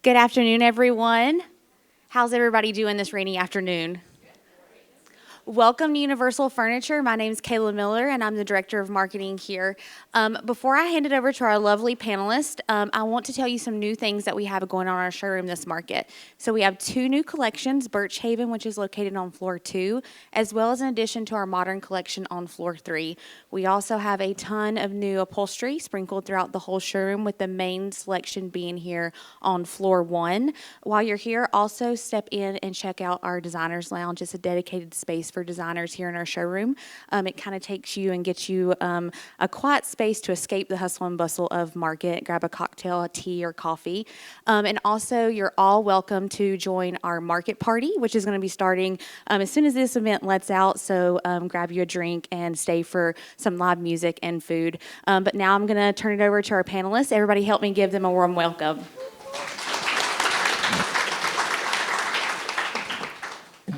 Good afternoon, everyone. How's everybody doing this rainy afternoon? Welcome to Universal Furniture. My name is Kayla Miller, and I'm the Director of Marketing here. Before I hand it over to our lovely panelist, I want to tell you some new things that we have going on in our showroom this market. So we have 2 new collections, Birch Haven, which is located on floor 2, as well as in addition to our modern collection on floor 3. We also have a ton of new upholstery sprinkled throughout the whole showroom, with the main selection being here on floor 1. While you're here, also step in and check out our Designers Lounge. It's a dedicated space for designers here in our showroom. It kind of takes you and gets you a quiet space to escape the hustle and bustle of market, grab a cocktail, a tea, or coffee. And also, you're all welcome to join our market party, which is going to be starting as soon as this event lets out. So grab you a drink and stay for some live music and food. But now I'm going to turn it over to our panelists. Everybody help me give them a warm welcome.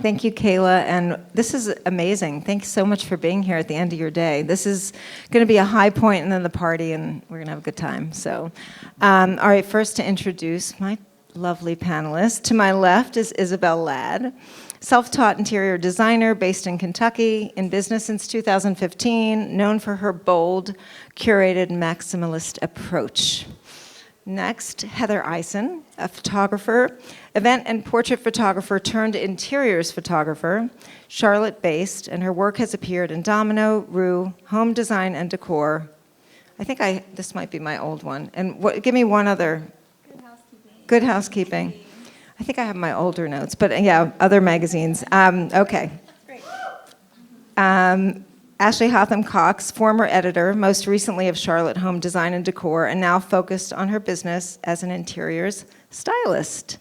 Thank you, Kayla, and this is amazing. Thanks so much for being here at the end of your day. This is going to be a high point and then the party, and we're going to have a good time. So, all right, first to introduce my lovely panelists. To my left is Isabel Ladd, self-taught interior designer based in Kentucky, in business since 2015, known for her bold, curated, maximalist approach. Next, Heather Ison, a photographer, event and portrait photographer turned interiors photographer, Charlotte-based, and her work has appeared in Domino, Rue, Home Design and Decor. I think this might be my old one. And give me one other. Good Housekeeping. I think I have my older notes, but yeah, other magazines. Okay. Great. Ashley Hotham Cox, former editor, most recently of Charlotte Home Design and Decor, and now focused on her business as an interiors stylist.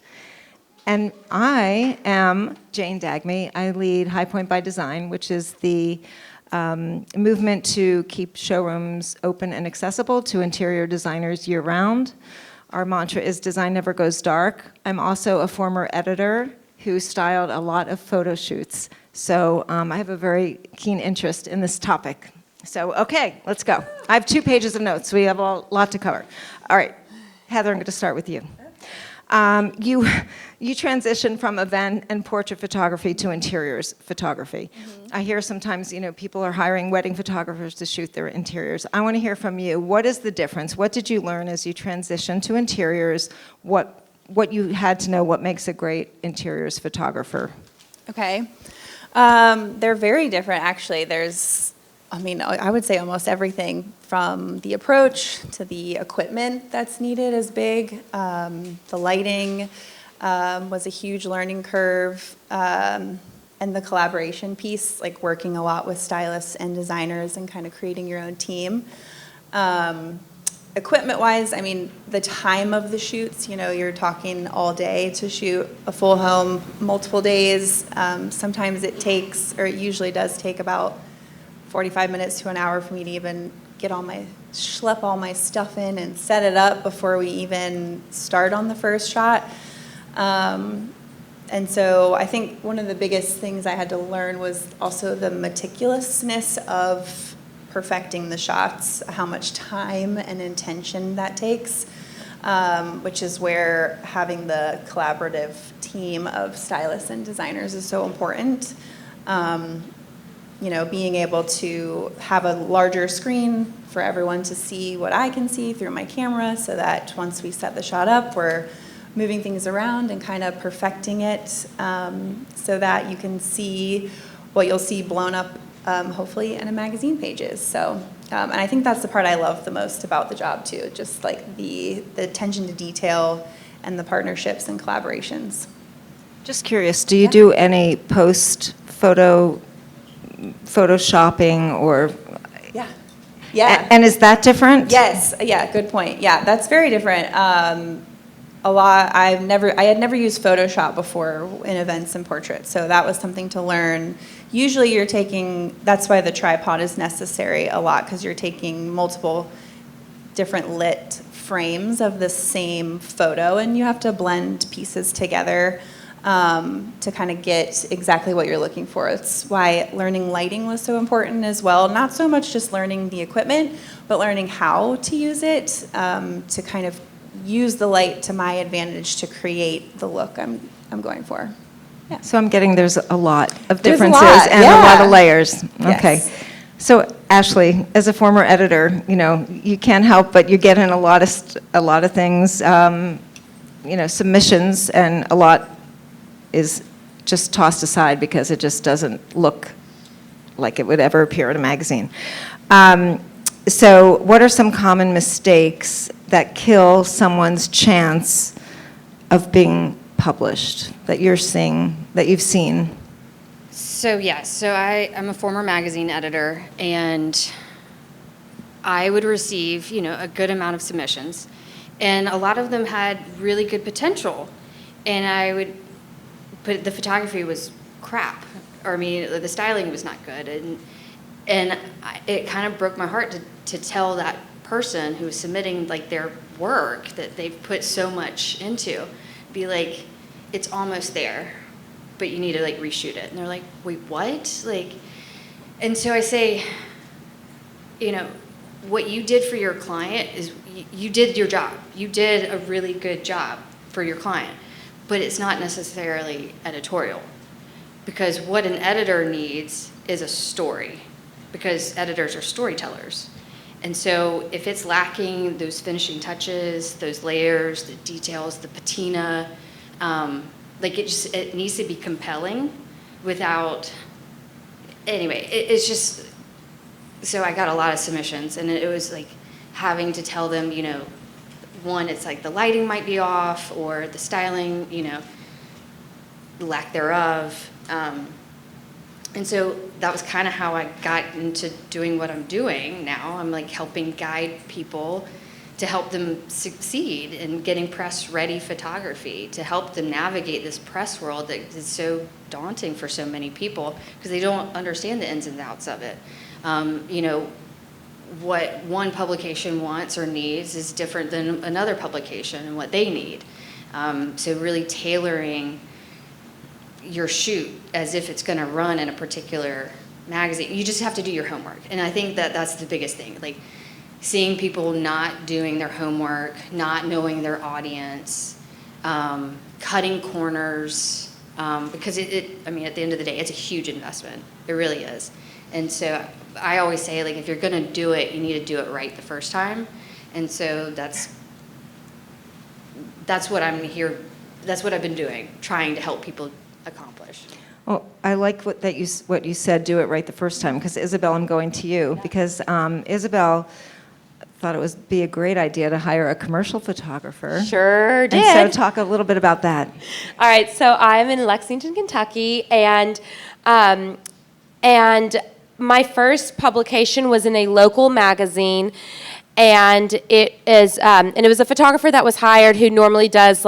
And I am Jane Dagmi. I lead High Point by Design, which is the movement to keep showrooms open and accessible to interior designers year-round. Our mantra is design never goes dark. I'm also a former editor who styled a lot of photo shoots. So I have a very keen interest in this topic. So, okay, let's go. I have 2 pages of notes. We have a lot to cover. All right, Heather, I'm going to start with you. You transitioned from event and portrait photography to interiors photography. Mm-hmm. I hear sometimes, people are hiring wedding photographers to shoot their interiors. I want to hear from you. What is the difference? What did you learn as you transitioned to interiors? What you had to know, what makes a great interiors photographer? Okay. They're very different, actually. I would say almost everything from the approach to the equipment that's needed is big. The lighting was a huge learning curve. And the collaboration piece, like working a lot with stylists and designers and kind of creating your own team. Equipment-wise, the time of the shoots, you're talking all day to shoot a full home, multiple days. Sometimes it usually does take about 45 minutes to an hour for me to even schlep all my stuff in and set it up before we even start on the first shot. And so I think one of the biggest things I had to learn was also the meticulousness of perfecting the shots, how much time and intention that takes, which is where having the collaborative team of stylists and designers is so important. Being able to have a larger screen for everyone to see what I can see through my camera, so that once we set the shot up, we're moving things around and kind of perfecting it, so that you can see what you'll see blown up hopefully in a magazine pages. So, and I think that's the part I love the most about the job too, just like the attention to detail and the partnerships and collaborations. Just curious, do you do any photoshopping or? Yeah. And is that different? Yes. Yeah. Good point. Yeah, that's very different. I had never used Photoshop before in events and portraits, so that was something to learn. Usually that's why the tripod is necessary a lot, because you're taking multiple different lit frames of the same photo, and you have to blend pieces together to kind of get exactly what you're looking for. It's why learning lighting was so important as well. Not so much just learning the equipment, but learning how to use it to kind of use the light to my advantage to create the look I'm going for. Yeah. So I'm getting there's a lot of There's a differences lot, and yeah. a lot of layers. Okay. Yes. So Ashley, as a former editor, you can't help but you get in a lot of things, submissions, and a lot is just tossed aside because it just doesn't look like it would ever appear in a magazine. So what are some common mistakes that kill someone's chance of being published that you've seen? So I'm a former magazine editor, and I would receive, a good amount of submissions, and a lot of them had really good potential, but the photography was crap, the styling was not good, and it kind of broke my heart to tell that person who was submitting their work that they've put so much into, be like, it's almost there, but you need to reshoot it. And they're like, wait, what? And so I say, what you did for your client is you did your job. You did a really good job for your client, but it's not necessarily editorial, because what an editor needs is a story, because editors are storytellers. And so if it's lacking those finishing touches, those layers, the details, the patina, it needs to be compelling without, anyway, it's just, so I got a lot of submissions, and it was having to tell them, one, it's the lighting might be off, or the styling, lack thereof. And so that was kind of how I got into doing what I'm doing now. I'm helping guide people to help them succeed in getting press-ready photography, to help them navigate this press world that is so daunting for so many people because they don't understand the ins and outs of it. What one publication wants or needs is different than another publication and what they need. So really tailoring your shoot as if it's going to run in a particular magazine. You just have to do your homework. And I think that's the biggest thing. Seeing people not doing their homework, not knowing their audience, cutting corners, because at the end of the day, it's a huge investment. It really is. And so I always say, if you're going to do it, you need to do it right the first time. And so that's what I'm here, that's what I've been doing, trying to help people accomplish. Well, I like what you said, do it right the first time, because Isabel, I'm going to you, because Isabel thought it would be a great idea to hire a commercial photographer. Sure did. And so talk a little bit about that. All right, so I'm in Lexington, Kentucky, and my first publication was in a local magazine, and it was a photographer that was hired who normally does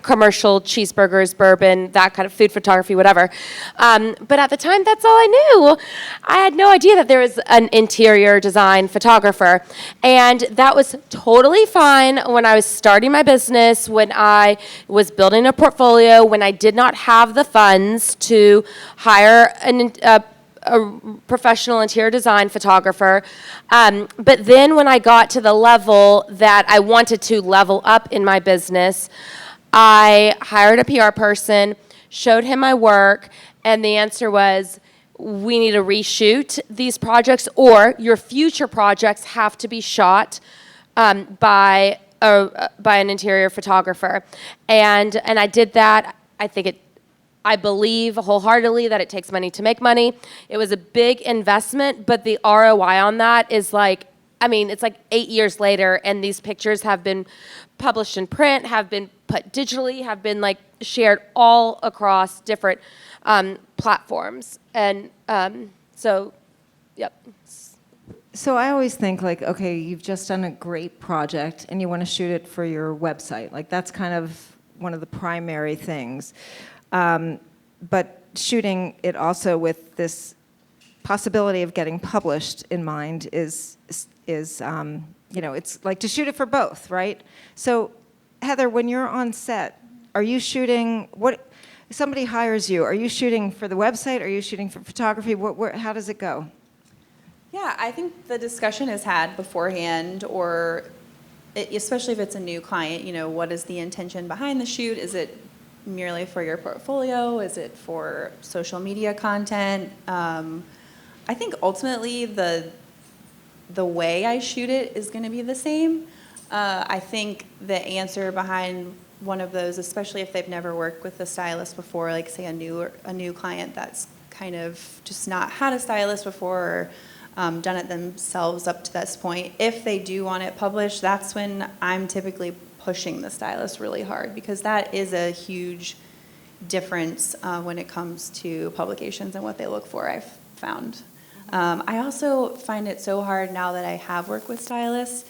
commercial cheeseburgers, bourbon, that kind of food photography, whatever. But at the time, that's all I knew. I had no idea that there was an interior design photographer. And that was totally fine when I was starting my business, when I was building a portfolio, when I did not have the funds to hire a professional interior design photographer. But then when I got to the level that I wanted to level up in my business, I hired a PR person, showed him my work, and the answer was, we need to reshoot these projects, or your future projects have to be shot by an interior photographer. And I did that. I believe wholeheartedly that it takes money to make money. It was a big investment, but the ROI on that is it's 8 years later, and these pictures have been published in print, have been put digitally, have been shared all across different platforms. And yep. So I always think okay, you've just done a great project and you want to shoot it for your website. That's kind of one of the primary things. But shooting it also with this possibility of getting published in mind is it's to shoot it for both, right? So Heather, when you're on set, are you shooting, somebody hires you, are you shooting for the website? Are you shooting for photography? How does it go? Yeah, I think the discussion is had beforehand, or especially if it's a new client, what is the intention behind the shoot? Is it merely for your portfolio? Is it for social media content? I think ultimately the way I shoot it is going to be the same. I think the answer behind one of those, especially if they've never worked with a stylist before, like say a new client that's kind of just not had a stylist before, or done it themselves up to this point. If they do want it published, that's when I'm typically pushing the stylist really hard, because that is a huge difference when it comes to publications and what they look for, I've found. I also find it so hard now that I have worked with stylists,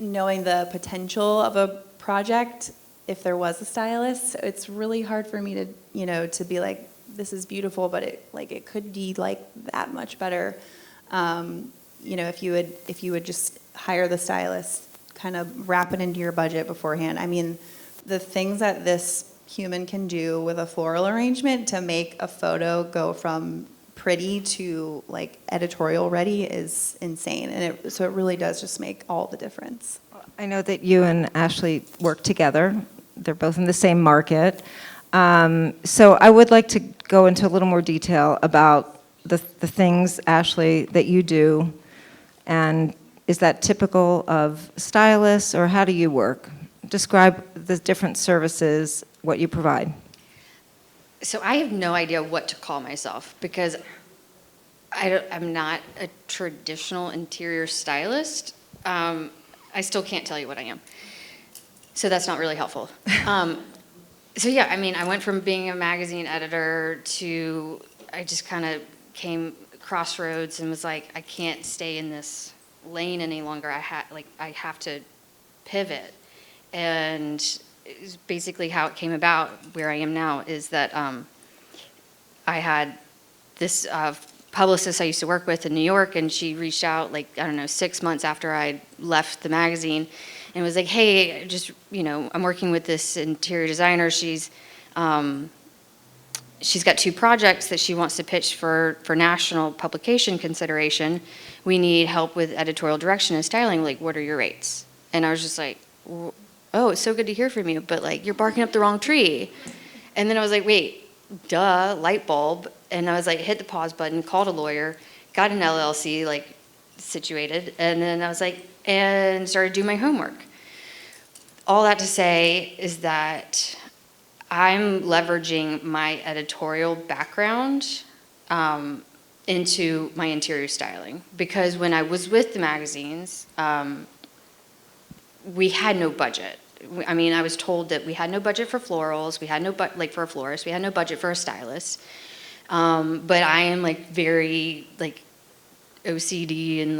knowing the potential of a project if there was a stylist. It's really hard for me to, to be like, this is beautiful, but it could be like that much better. If you would just hire the stylist, kind of wrap it into your budget beforehand. I mean, the things that this human can do with a floral arrangement to make a photo go from pretty to like editorial ready is insane, and so it really does just make all the difference. I know that you and Ashley work together. They're both in the same market. So I would like to go into a little more detail about the things, Ashley, that you do, and is that typical of stylists, or how do you work? Describe the different services, what you provide. So I have no idea what to call myself, because I'm not a traditional interior stylist. I still can't tell you what I am. So that's not really helpful. So yeah, I mean, I went from being a magazine editor to, I just kind of came crossroads and was like, I can't stay in this lane any longer. I have to pivot. And basically how it came about where I am now is that I had this publicist I used to work with in New York, and she reached out 6 months after I left the magazine and was like, hey, just, I'm working with this interior designer. She's got 2 projects that she wants to pitch for national publication consideration. We need help with editorial direction and styling. Like, what are your rates? And I was just like, oh, it's so good to hear from you, but you're barking up the wrong tree. And then I was like, wait, duh, light bulb. And I was like, hit the pause button, called a lawyer, got an LLC situated, and then I was like, and started doing my homework. All that to say is that I'm leveraging my editorial background into my interior styling, because when I was with the magazines, we had no budget. I mean, I was told that we had no budget for florals, we had no for a florist, we had no budget for a stylist. But I am very OCD and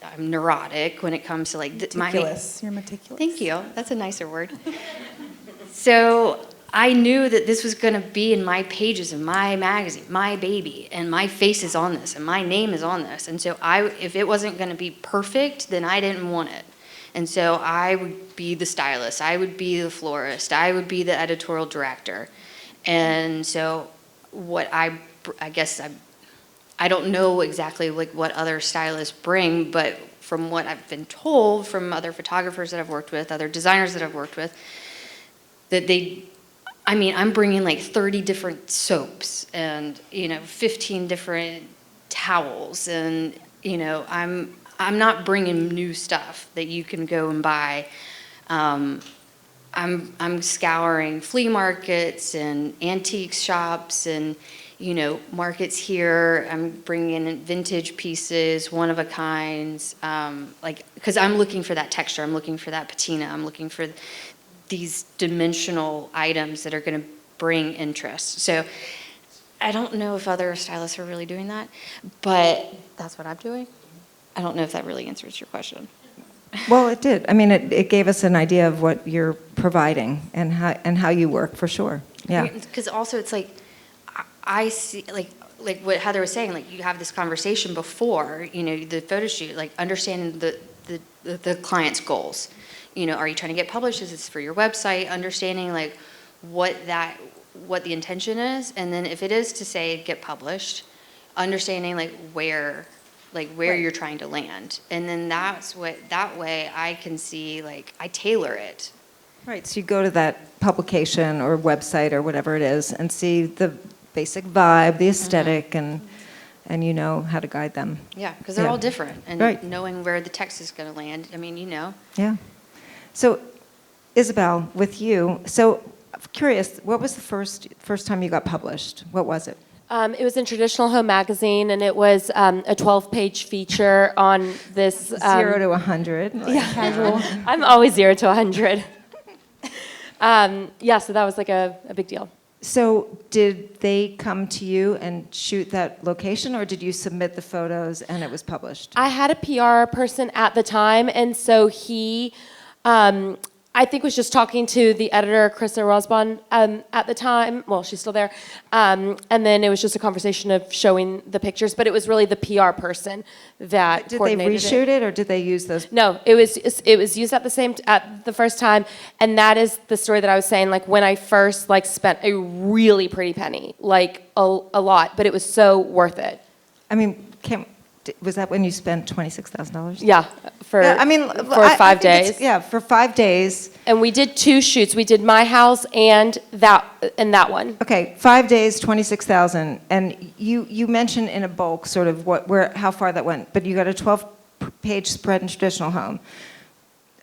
I'm neurotic when it comes to Meticulous. You're meticulous. Thank you. That's a nicer word. So I knew that this was going to be in my pages of my magazine, my baby, and my face is on this, and my name is on this. And so if it wasn't going to be perfect, then I didn't want it. And so I would be the stylist, I would be the florist, I would be the editorial director. And so what I guess I don't know exactly what other stylists bring, but from what I've been told from other photographers that I've worked with, other designers that I've worked with, that I'm bringing 30 different soaps and 15 different towels, and I'm not bringing new stuff that you can go and buy. I'm scouring flea markets and antique shops and markets here. I'm bringing in vintage pieces, one of a kinds, because I'm looking for that texture. I'm looking for that patina. I'm looking for these dimensional items that are going to bring interest. So I don't know if other stylists are really doing that, but that's what I'm doing. I don't know if that really answers your question. Well, it did. I mean, it gave us an idea of what you're providing and how you work, for sure. Yeah. Because also it's I see, like what Heather was saying, you have this conversation before, the photo shoot, understanding the client's goals. Are you trying to get published? Is this for your website? Understanding what the intention is, and then if it is to say get published, understanding where like where Right. you're trying to land. And then that way I can see, like, I tailor it. Right, so you go to that publication or website or whatever it is and see the basic vibe, the aesthetic, and you know how to guide them. Yeah, because they're Yeah. all different. And Right. knowing where the text is going to land, I mean, Yeah. So, Isabel, with you, so I'm curious, what was the first time you got published? What was it? It was in Traditional Home Magazine, and it was a 12-page feature on this. 0 to 100. Yeah. Casual. I'm always 0 to 100. Yeah, so that was like a big deal. So did they come to you and shoot that location, or did you submit the photos and it was published? I had a PR person at the time, and so he, I think, was just talking to the editor, Krista Rosbon, at the time. Well, she's still there. And then it was just a conversation of showing the pictures, but it was really the PR person that Did they coordinated reshoot it, or did they use those? No, it was used at the first time, and that is the story that I was saying. Like when I first spent a really pretty penny, like a lot, but it was so worth it. I mean, was that when you spent $26,000? Yeah, for Yeah, I mean, for I 5 think it's- days. Yeah, for 5 days. And we did 2 shoots. We did my house and that one. Okay, 5 days, 26,000, and you mentioned in a bulk sort of how far that went, but you got a 12-page spread in Traditional Home.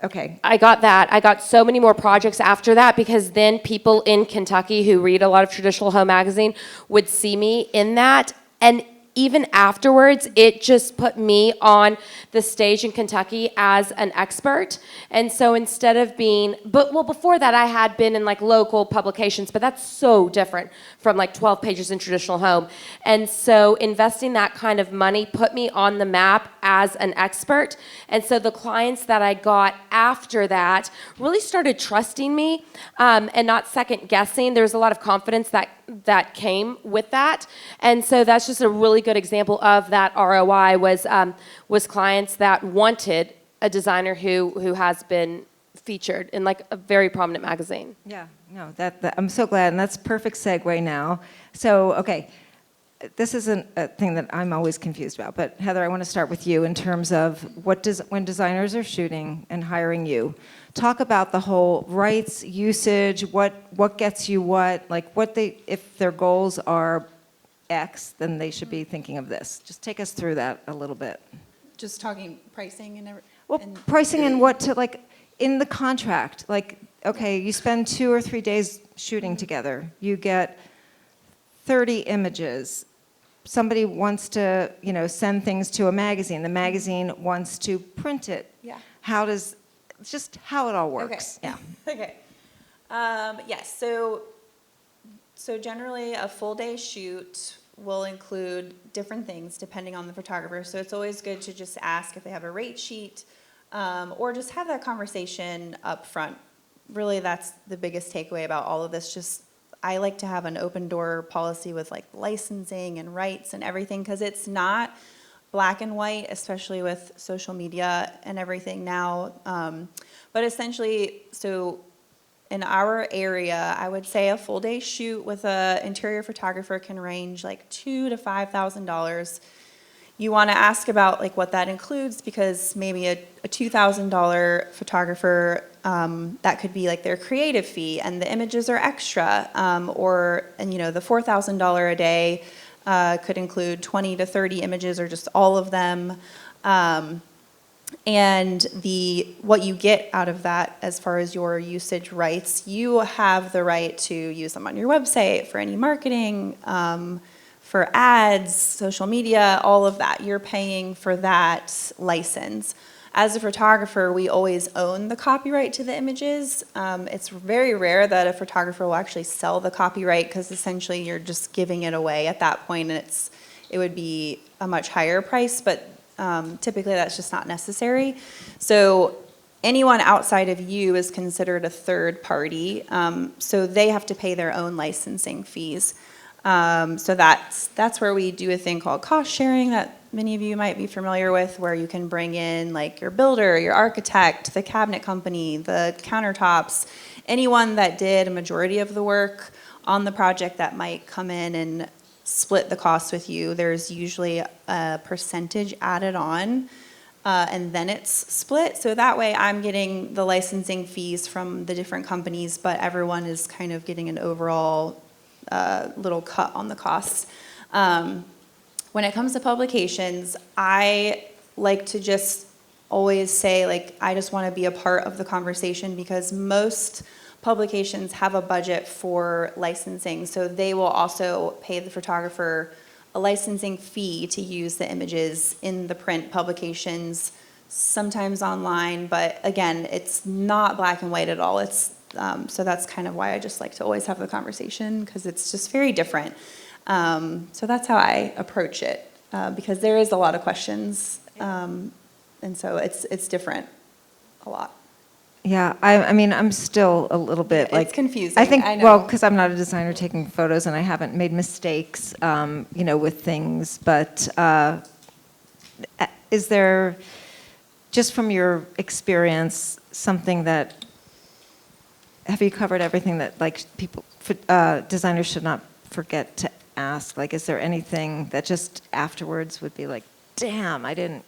Okay, I got that. I got so many more projects after that because then people in Kentucky who read a lot of Traditional Home Magazine would see me in that, and even afterwards, it just put me on the stage in Kentucky as an expert. And so instead of being, before that I had been in local publications, but that's so different from 12 pages in Traditional Home. And so investing that kind of money put me on the map as an expert. And so the clients that I got after that really started trusting me and not second guessing. There was a lot of confidence that came with that. And so that's just a really good example of that ROI was clients that wanted a designer who has been featured in a very prominent magazine. yeah, no, that I'm so glad, and that's perfect segue now. So, okay, this isn't a thing that I'm always confused about, but Heather, I want to start with you in terms of when designers are shooting and hiring you, talk about the whole rights, usage, what gets you what, if their goals are X, then they should be thinking of this. Just take us through that a little bit. Just talking pricing and everything. Well, pricing and what to, in the contract, okay, you spend 2 or 3 days shooting together, you get 30 images. Somebody wants to, send things to a magazine. The magazine wants to print it. Yeah. Just how it all works. Okay. Yeah. Okay. Yes. So generally, a full day shoot will include different things depending on the photographer. So it's always good to just ask if they have a rate sheet, or just have that conversation up front. Really, that's the biggest takeaway about all of this. Just I like to have an open door policy with licensing and rights and everything, because it's not black and white, especially with social media and everything now. But essentially, so in our area, I would say a full day shoot with an interior photographer can range $2,000 to $5,000. You want to ask about what that includes, because maybe a $2,000 photographer, that could be their creative fee, and the images are extra, the $4,000 a day could include 20 to 30 images or just all of them. And what you get out of that as far as your usage rights, you have the right to use them on your website for any marketing, for ads, social media, all of that. You're paying for that license. As a photographer, we always own the copyright to the images. It's very rare that a photographer will actually sell the copyright, because essentially you're just giving it away at that point, and it would be a much higher price, but typically that's just not necessary. So anyone outside of you is considered a third party, so they have to pay their own licensing fees. So that's where we do a thing called cost sharing that many of you might be familiar with, where you can bring in your builder, your architect, the cabinet company, the countertops, anyone that did a majority of the work on the project that might come in and split the cost with you. There's usually a percentage added on, and then it's split. So that way I'm getting the licensing fees from the different companies, but everyone is kind of getting an overall little cut on the costs. When it comes to publications, I like to just always say, like, I just want to be a part of the conversation, because most publications have a budget for licensing. So they will also pay the photographer a licensing fee to use the images in the print publications, sometimes online, but again, it's not black and white at all. It's so that's kind of why I just like to always have the conversation, because it's just very different. So that's how I approach it, because there is a lot of questions, and so it's different a lot. Yeah, I mean, I'm still a little bit like... It's confusing, I think, I know. well, because I'm not a designer taking photos, and I haven't made mistakes, with things, but is there, just from your experience, something that... Have you covered everything that, like, people, designers should not forget to ask? Like, is there anything that just afterwards would be like, damn, I didn't,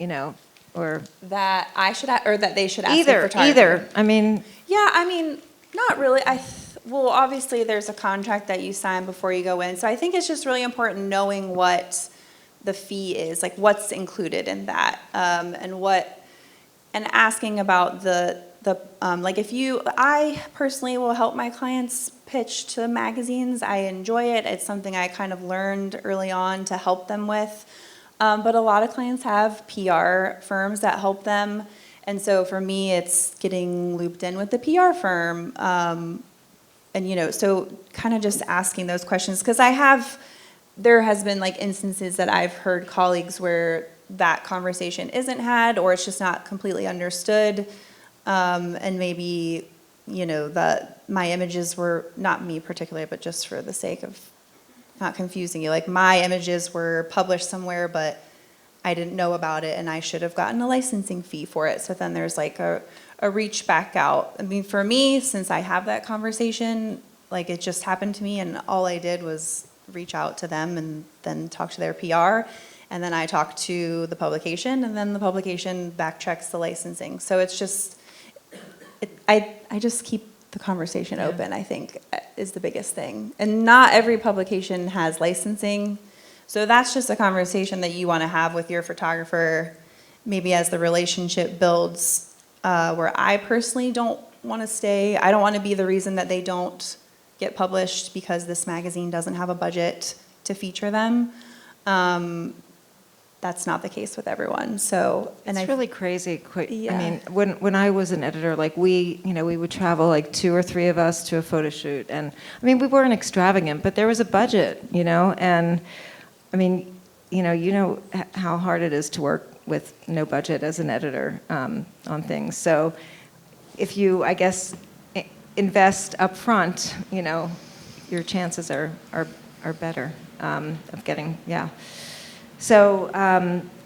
or... That I should, or that they should ask the Either, photographer? I mean... Yeah, I mean, not really. Well, obviously, there's a contract that you sign before you go in. So I think it's just really important knowing what the fee is, like what's included in that, and asking about like I personally will help my clients pitch to magazines. I enjoy it. It's something I kind of learned early on to help them with. But a lot of clients have PR firms that help them. And so for me, it's getting looped in with the PR firm. So kind of just asking those questions. Because there has been like instances that I've heard colleagues where that conversation isn't had, or it's just not completely understood. And maybe, that my images were, not me particularly, but just for the sake of not confusing you, like my images were published somewhere, but I didn't know about it, and I should have gotten a licensing fee for it. So then there's like a reach back out. I mean, for me, since I have that conversation, like it just happened to me, and all I did was reach out to them and then talk to their PR, and then I talked to the publication, and then the publication backchecks the licensing. So it's just, I just keep the conversation open, I think, is the biggest thing. And not every publication has licensing. So that's just a conversation that you want to have with your photographer, maybe as the relationship builds, where I personally don't want to stay. I don't want to be the reason that they don't get published because this magazine doesn't have a budget to feature them. That's not the case with everyone. So, and It's really crazy. Yeah. I mean, when I was an editor, like we would travel like 2 or 3 of us to a photo shoot, and I mean, we weren't extravagant, but there was a budget, and I mean, how hard it is to work with no budget as an editor on things. So, if you, I guess, invest up front, your chances are better of getting, yeah. So,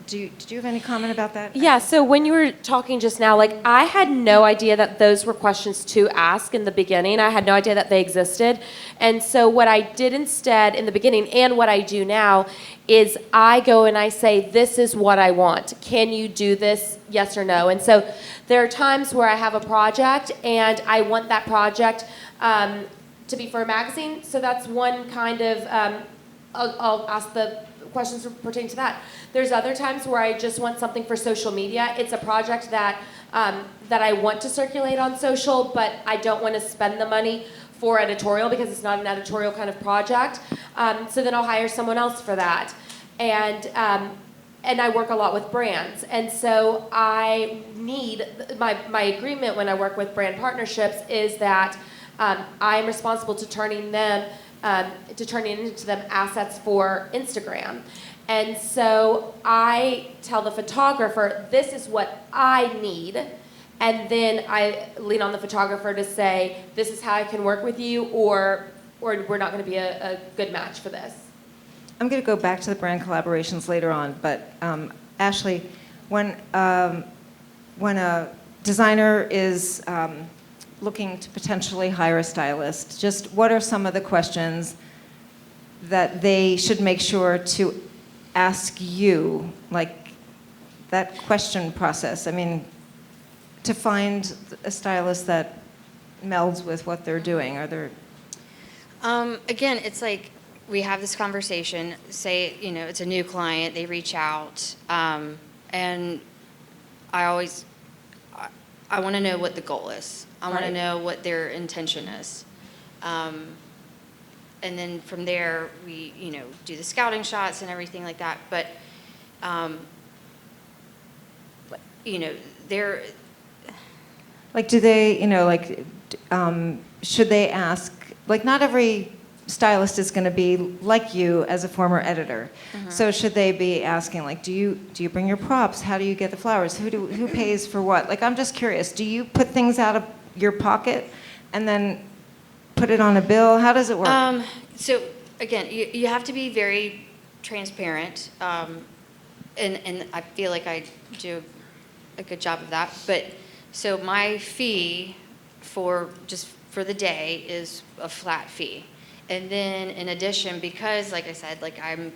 did you have any comment about that? Yeah, so when you were talking just now, like, I had no idea that those were questions to ask in the beginning. I had no idea that they existed. And so what I did instead in the beginning, and what I do now, is I go and I say, this is what I want. Can you do this? Yes or no? And so there are times where I have a project, and I want that project to be for a magazine. So that's one kind of, I'll ask the questions pertaining to that. There's other times where I just want something for social media. It's a project that I want to circulate on social, but I don't want to spend the money for editorial because it's not an editorial kind of project. So then I'll hire someone else for that. And I work a lot with brands. And so I need, my agreement when I work with brand partnerships is that I am responsible to turning into them assets for Instagram. And so I tell the photographer, this is what I need. And then I lean on the photographer to say, this is how I can work with you, or we're not going to be a good match for this. I'm going to go back to the brand collaborations later on, but Ashley, when a designer is looking to potentially hire a stylist, just what are some of the questions that they should make sure to ask you, like that question process? I mean, to find a stylist that melds with what they're doing, are there? Again, it's like we have this conversation, say, it's a new client, they reach out, and I want to know what the goal is. I want to know what their intention is. And then from there, we, do the scouting shots and everything like that. But, they're... Like, do they, should they ask, like, not every stylist is going to be like you as a former editor. So should they be asking, like, do you bring your props? How do you get the flowers? Who pays for what? Like, I'm just curious. Do you put things out of your pocket and then put it on a bill? How does it work? So again, you have to be very transparent, and I feel like I do a good job of that. But so my fee for the day is a flat fee. And then in addition, because like I said, like I'm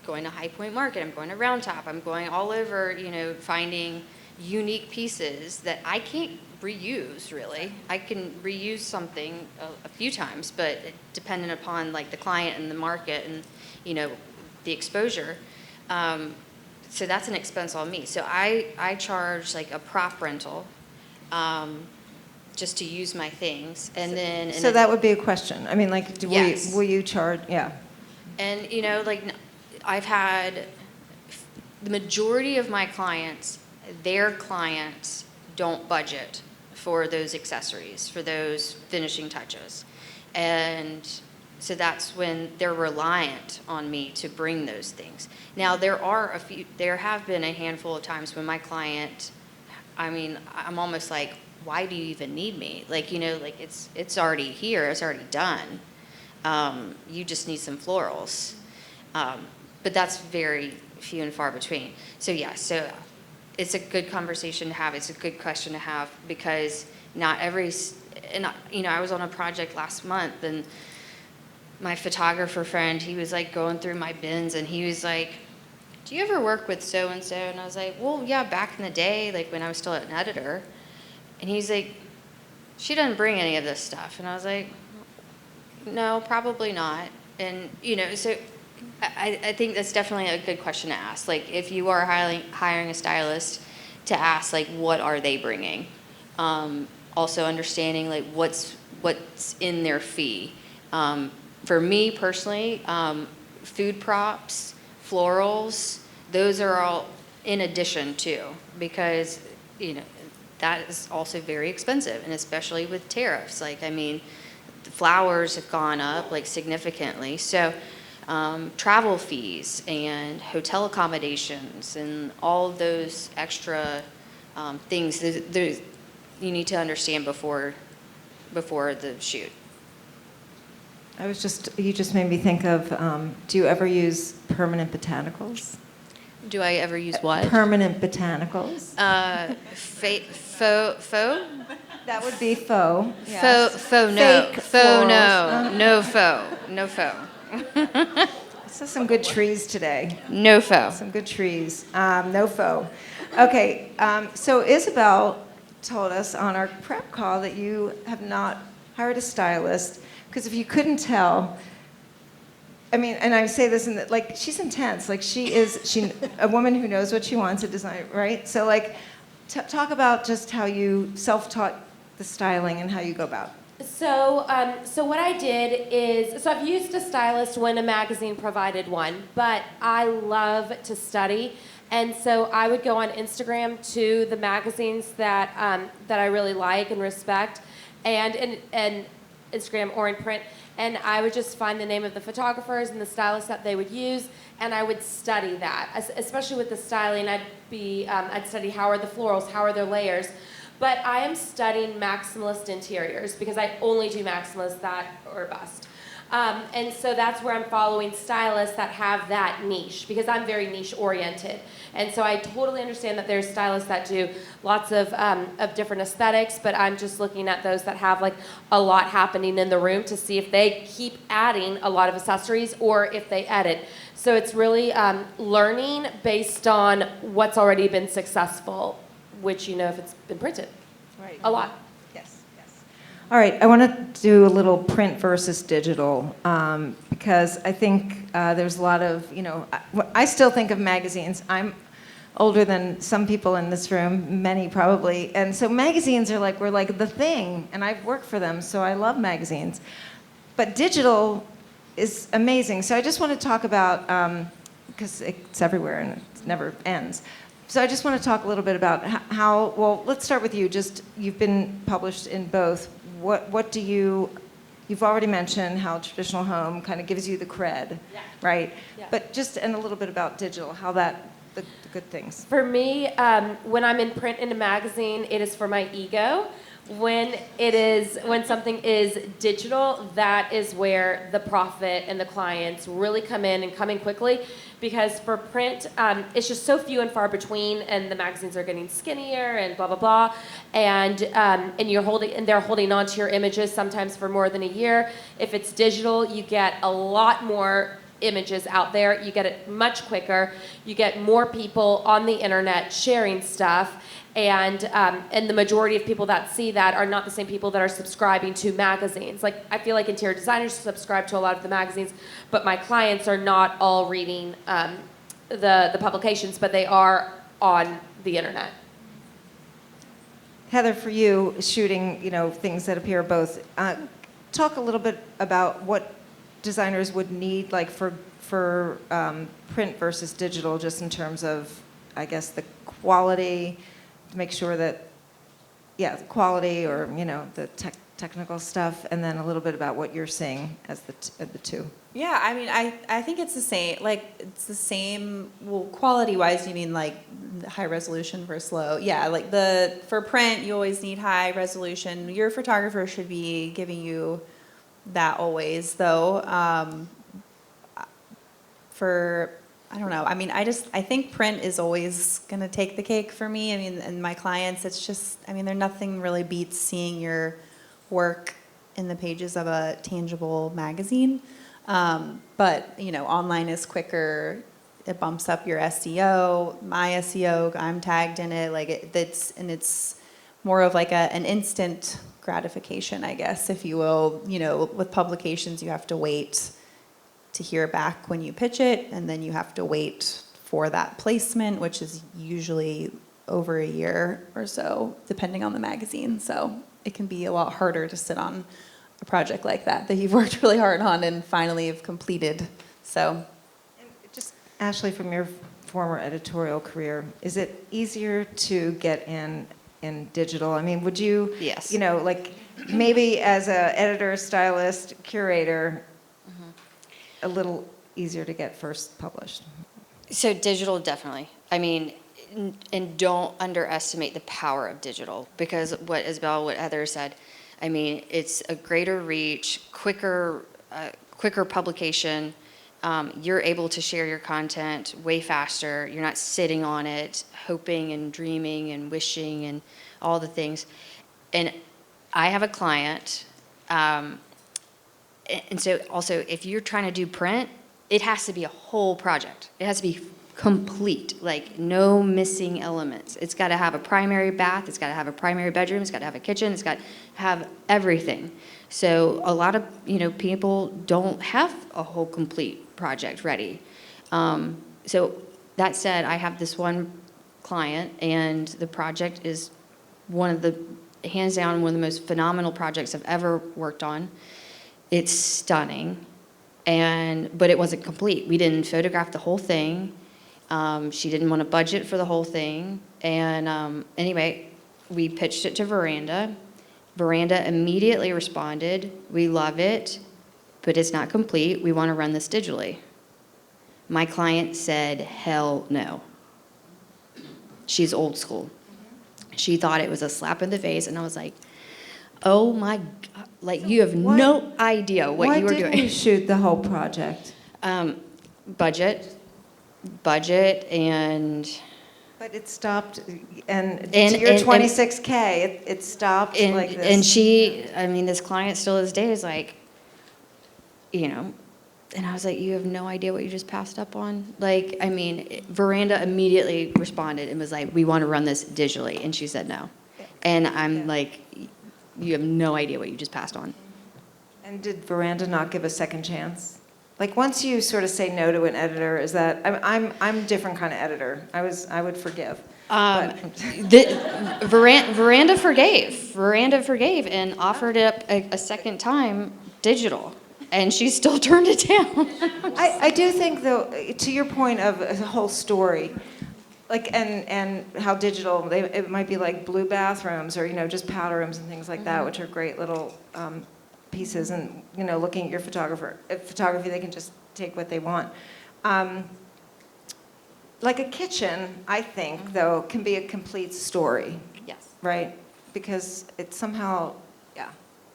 going to High Point Market, I'm going to Round Top, I'm going all over, finding unique pieces that I can't reuse really. I can reuse something a few times, but dependent upon like the client and the market and, the exposure. So that's an expense on me. So I charge like a prop rental, just to use my things, and then... So that would be a question. I mean, like, Yes. will you charge, yeah. And, I've had the majority of my clients, their clients don't budget for those accessories, for those finishing touches. And so that's when they're reliant on me to bring those things. Now, there have been a handful of times when my client, I'm almost like, why do you even need me? Like, like it's already here, it's already done. You just need some florals. But that's very few and far between. So yeah, so it's a good conversation to have. It's a good question to have because not every, and I was on a project last month and my photographer friend, he was like going through my bins and he was like, do you ever work with so-and-so? And I was like, well, yeah, back in the day, like when I was still an editor. And he's like, she doesn't bring any of this stuff. And I was like, no, probably not. And, so I think that's definitely a good question to ask. Like, if you are hiring a stylist, to ask, like, what are they bringing? Also understanding, like, what's in their fee. For me personally, food props, florals, those are all in addition to, because, that is also very expensive, and especially with tariffs. Like, the flowers have gone up, like, significantly. So, travel fees and hotel accommodations and all of those extra things, you need to understand before the shoot. You just made me think of, do you ever use permanent botanicals? Do I ever use what? Permanent botanicals. Faux? That would be faux. Yes. Faux no. Fake Faux florals. no. No faux. No faux. This is some good trees today. No faux. Some good trees. No faux. Okay, so Isabel told us on our prep call that you have not hired a stylist, because if you couldn't tell, and I say this in like, she's intense. Like, she's a woman who knows what she wants, a designer, right? So, like, talk about just how you self-taught the styling and how you go about it. So what I did is, so I've used a stylist when a magazine provided one, but I love to study. And so I would go on Instagram to the magazines that I really like and respect, and Instagram or in print, and I would just find the name of the photographers and the stylists that they would use, and I would study that. Especially with the styling, I'd study how are the florals, how are their layers. But I am studying maximalist interiors because I only do maximalist, that or bust. And so that's where I'm following stylists that have that niche, because I'm very niche oriented. And so I totally understand that there's stylists that do lots of different aesthetics, but I'm just looking at those that have like a lot happening in the room to see if they keep adding a lot of accessories or if they edit. So it's really learning based on what's already been successful, which you know if it's been printed. Right. A lot. Yes, yes. All right, I want to do a little print versus digital, because I think there's a lot of, I still think of magazines. I'm older than some people in this room, many probably, and so magazines were like the thing, and I've worked for them, so I love magazines. But digital is amazing. So I just want to talk about, because it's everywhere and it never ends. So I just want to talk a little bit about how, well, let's start with you. Just, you've been published in both. What do you've already mentioned how traditional home kind of gives you the cred, right? Yeah. But just, and a little bit about digital, how that, the good things. For me, when I'm in print in a magazine, it is for my ego. When something is digital, that is where the profit and the clients really come in and come in quickly. Because for print, it's just so few and far between, and the magazines are getting skinnier and blah blah blah, and they're holding on to your images sometimes for more than a year. If it's digital, you get a lot more images out there. You get it much quicker. You get more people on the internet sharing stuff. And the majority of people that see that are not the same people that are subscribing to magazines. Like, I feel like interior designers subscribe to a lot of the magazines, but my clients are not all reading the publications, but they are on the internet. Heather, for you, shooting, things that appear both, talk a little bit about what designers would need, like for print versus digital, just in terms of, I guess, the quality, to make sure that, the quality or, the technical stuff, and then a little bit about what you're seeing as the two. Yeah, I mean, I think it's the same. It's the same. Well, quality-wise, you mean like high resolution versus low? Yeah, like for print, you always need high resolution. Your photographer should be giving you that always, though. I don't know. I mean, I think print is always going to take the cake for me. I mean, and my clients, it's just, nothing really beats seeing your work in the pages of a tangible magazine. But, online is quicker. It bumps up your SEO. My SEO, I'm tagged in it. It's more of like an instant gratification, I guess, if you will. With publications, you have to wait to hear back when you pitch it, and then you have to wait for that placement, which is usually over a year or so, depending on the magazine. So it can be a lot harder to sit on a project like that you've worked really hard on and finally have completed. So, and just Ashley, from your former editorial career, is it easier to get in digital? I mean, would you, Yes. Maybe as an editor, stylist, curator, a little easier to get first published? So digital, definitely. I mean, and don't underestimate the power of digital, because what Heather said, I mean, it's a greater reach, quicker publication. You're able to share your content way faster. You're not sitting on it, hoping and dreaming and wishing and all the things. And I have a client, and so also, if you're trying to do print, it has to be a whole project. It has to be complete, like no missing elements. It's got to have a primary bath. It's got to have a primary bedroom. It's got to have a kitchen. It's got to have everything. So a lot of people don't have a whole complete project ready. So that said, I have this one client, and the project is hands down one of the most phenomenal projects I've ever worked on. It's stunning, but it wasn't complete. We didn't photograph the whole thing. She didn't want to budget for the whole thing. And anyway, we pitched it to Veranda. Veranda immediately responded, "We love it, but it's not complete. We want to run this digitally." My client said, "Hell no." She's old school. She thought it was a slap in the face, and I was like, oh my, like you have no idea what Why you are didn't doing. you shoot the whole project? Budget, and But it stopped, and And- to your and- 26K, it stopped like this. and she, I mean, this client still to this day is like, you know, and I was like, you have no idea what you just passed up on. Like, I mean, Veranda immediately responded and was like, we want to run this digitally, and she said no, and I'm like, you have no idea what you just passed on. And did Veranda not give a second chance? Like, once you sort of say no to an editor, is that, I'm a different kind of editor. I would forgive. But- Veranda forgave and offered it up a second time digital, and she still turned it down. I do think, though, to your point of a whole story, like, and how digital, it might be like blue bathrooms or, just powder rooms and things like that, which are great little pieces. And, looking at your photography, they can just take what they want. Like a kitchen, I think, though, can be a complete story, Yes. right? Because it's somehow,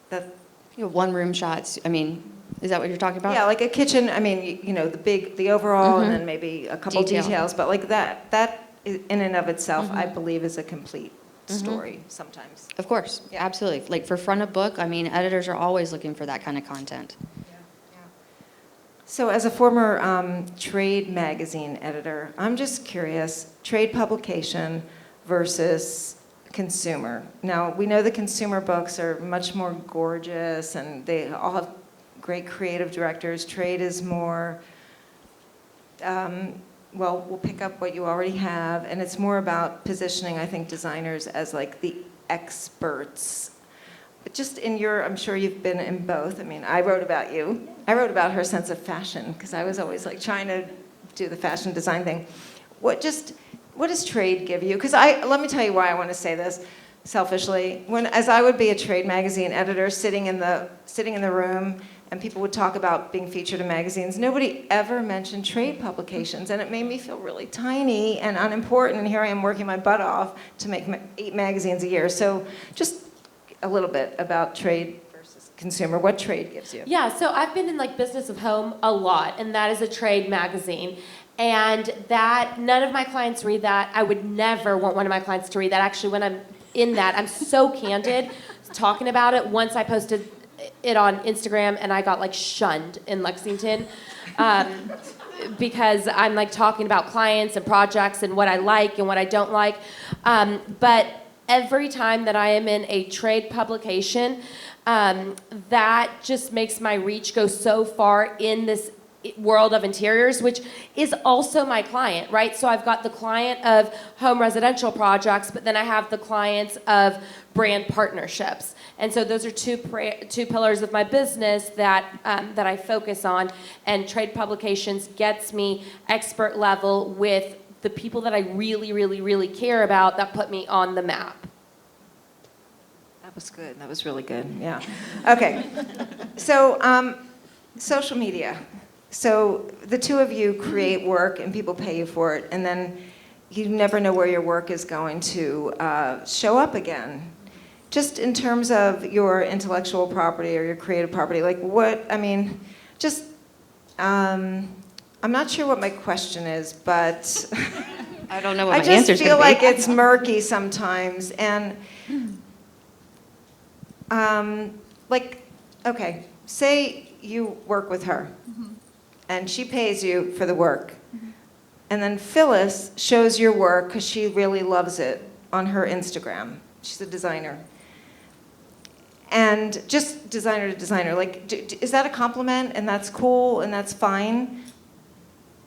that. One room shots. I mean, is that what you're talking about? Yeah, like a kitchen, I mean, the overall, and then maybe a couple Detail. details, but like that in and of itself, I believe, is a complete story sometimes. Of course, Yeah. absolutely. Like for front of book, I mean, editors are always looking for that kind of content. So as a former trade magazine editor, I'm just curious, trade publication versus consumer. Now, we know the consumer books are much more gorgeous, and they all have great creative directors. Trade is more, we'll pick up what you already have, and it's more about positioning, I think, designers as like the experts. But just I'm sure you've been in both. I mean, I wrote about you. I wrote about her sense of fashion, because I was always like trying to do the fashion design thing. What does trade give you? Because let me tell you why I want to say this selfishly. As I would be a trade magazine editor sitting in the room, and people would talk about being featured in magazines, nobody ever mentioned trade publications, and it made me feel really tiny and unimportant, and here I am working my butt off to make 8 magazines a year. So just a little bit about trade versus consumer, what trade gives you. Yeah, so I've been in like Business of Home a lot, and that is a trade magazine. And that, none of my clients read that. I would never want one of my clients to read that. Actually, when I'm in that, I'm so candid talking about it. Once I posted it on Instagram, and I got like shunned in Lexington because I'm like talking about clients and projects and what I like and what I don't like. But every time that I am in a trade publication, that just makes my reach go so far in this world of interiors, which is also my client, right? So I've got the client of home residential projects, but then I have the clients of brand partnerships. And so those are two pillars of my business that I focus on. And trade publications gets me expert level with the people that I really, really, really care about that put me on the map. That was good. That was really good. Yeah. Okay. So social media. So the two of you create work and people pay you for it, and then you never know where your work is going to show up again. Just in terms of your intellectual property or your creative property, like I'm not sure what my question is, but I don't know what I my just answer's feel going to be. like it's murky sometimes, and okay, say you work with her, and she pays you for the work, and then Phyllis shows your work because she really loves it on her Instagram. She's a designer. And just designer to designer, is that a compliment, and that's cool, and that's fine?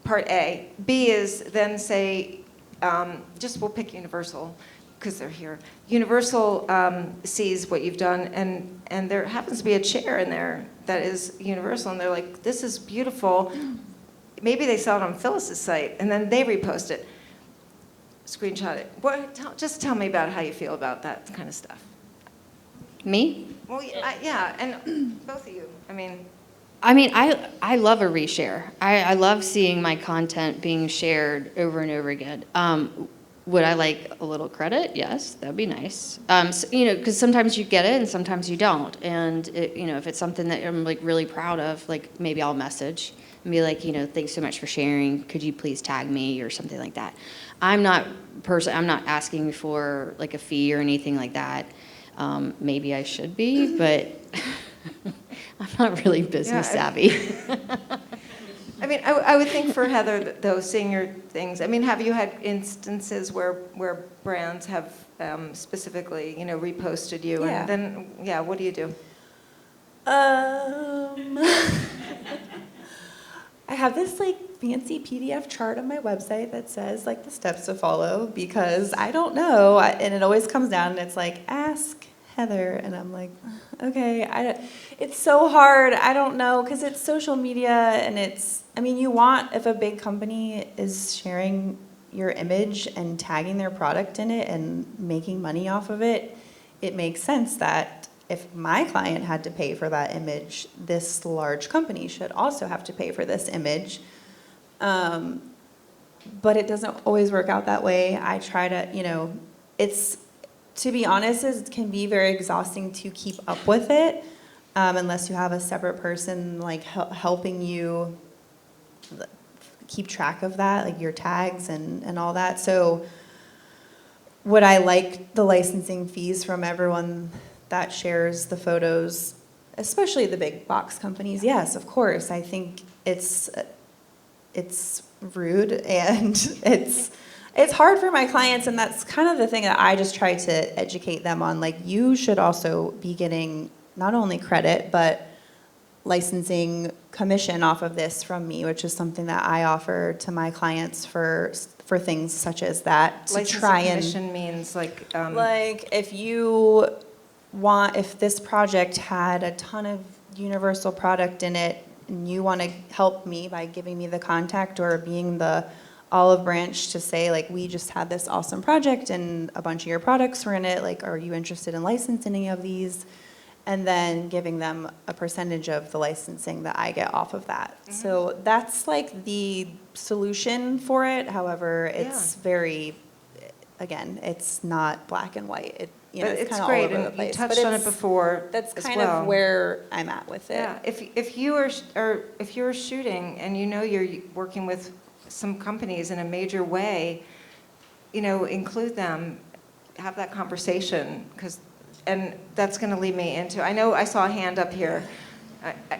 Part A. B is then say, we'll pick Universal, because they're here. Universal sees what you've done, and there happens to be a chair in there that is Universal, and they're like, this is beautiful. Maybe they saw it on Phyllis's site, and then they repost it, screenshot it. Just tell me about how you feel about that kind of stuff. Me? Well, yeah, and both of you. I love a reshare. I love seeing my content being shared over and over again. would I like a little credit? Yes, that'd be nice. So, you know, because sometimes you get it and sometimes you don't. And it, you know, if it's something that I'm like really proud of, like maybe I'll message and be like, you know, thanks so much for sharing. Could you please tag me or something like that? I'm not asking for like a fee or anything like that. Maybe I should be, but I'm not really business savvy. I mean, I would think for Heather, though, seeing your things, I mean, have you had instances where brands have specifically, you know, reposted you? Yeah. And then, yeah, what do you do? I have this like fancy PDF chart on my website that says like the steps to follow because I don't know, and it always comes down and it's like ask Heather, and I'm like, okay, it's so hard. I don't know because it's social media and I mean, if a big company is sharing your image and tagging their product in it and making money off of it, it makes sense that if my client had to pay for that image, this large company should also have to pay for this image. But it doesn't always work out that way. I try to, you know, to be honest, it can be very exhausting to keep up with it unless you have a separate person like helping you keep track of that, like your tags and all that. So would I like the licensing fees from everyone that shares the photos, especially the big box companies? Yes, of course. I think it's rude and it's hard for my clients, and that's kind of the thing that I just try to educate them on. Like, you should also be getting not only credit, but licensing commission off of this from me, which is something that I offer to my clients for things such as that. To Licensing try and commission means like... like if this project had a ton of universal product in it, and you want to help me by giving me the contact or being the olive branch to say, like, we just had this awesome project and a bunch of your products were in it, like, are you interested in licensing any of these? And then giving them a percentage of the licensing that I get off of that. Mm-hmm. So that's like the solution for it. However, it's very, again, it's not black and white. It's kind of all over the place. You touched on it before. That's kind of where I'm at with it. Yeah, if you are shooting and you know you're working with some companies in a major way, you know, include them, have that conversation, and that's going to lead me into, I know I saw a hand up here.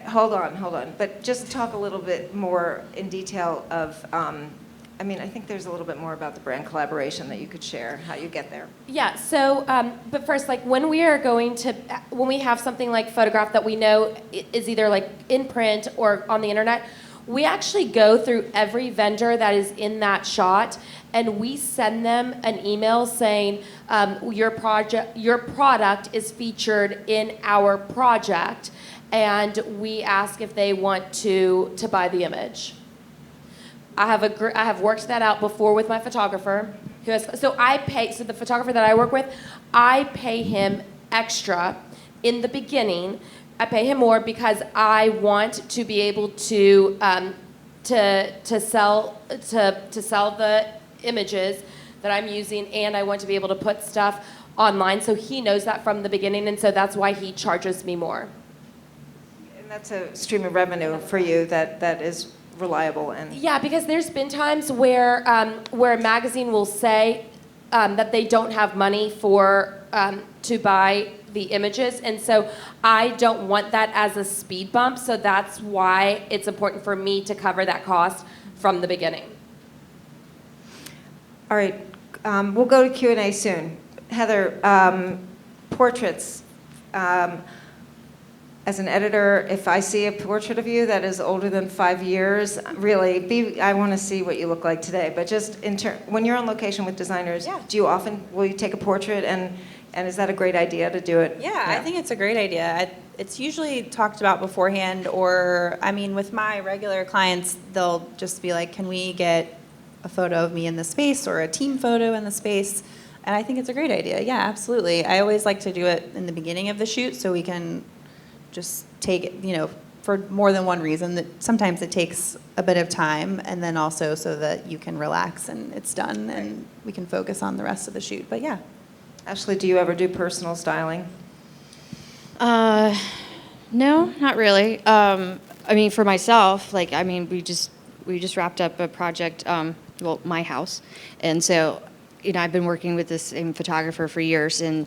Hold on, but just talk a little bit more in detail of, I mean, I think there's a little bit more about the brand collaboration that you could share, how you get there. Yeah, so, but first, like when we have something like photograph that we know is either like in print or on the internet, we actually go through every vendor that is in that shot and we send them an email saying, your product is featured in our project, and we ask if they want to buy the image. I have worked that out before with my photographer. So the photographer that I work with, I pay him extra in the beginning. I pay him more because I want to be able to sell the images that I'm using, and I want to be able to put stuff online. So he knows that from the beginning, and so that's why he charges me more. And that's a stream of revenue for you that is reliable and... Yeah, because there's been times where a magazine will say that they don't have money to buy the images, and so I don't want that as a speed bump, so that's why it's important for me to cover that cost from the beginning. All right, we'll go to Q&A soon. Heather, portraits. As an editor, if I see a portrait of you that is older than 5 years, really, I want to see what you look like today. But just when you're on location with designers, will you take a portrait, and is that a great idea to do it? Yeah, I think it's a great idea. It's usually talked about beforehand, or, I mean, with my regular clients, they'll just be like, can we get a photo of me in the space or a team photo in the space? And I think it's a great idea. Yeah, absolutely. I always like to do it in the beginning of the shoot so we can just take it, for more than one reason. That sometimes it takes a bit of time, and then also so that you can relax and it's done, and we can focus on the rest of the shoot. But yeah. Ashley, do you ever do personal styling? No, not really. I mean, for myself, like, I mean, we just wrapped up a project, well, my house, and so, you know, I've been working with this same photographer for years, and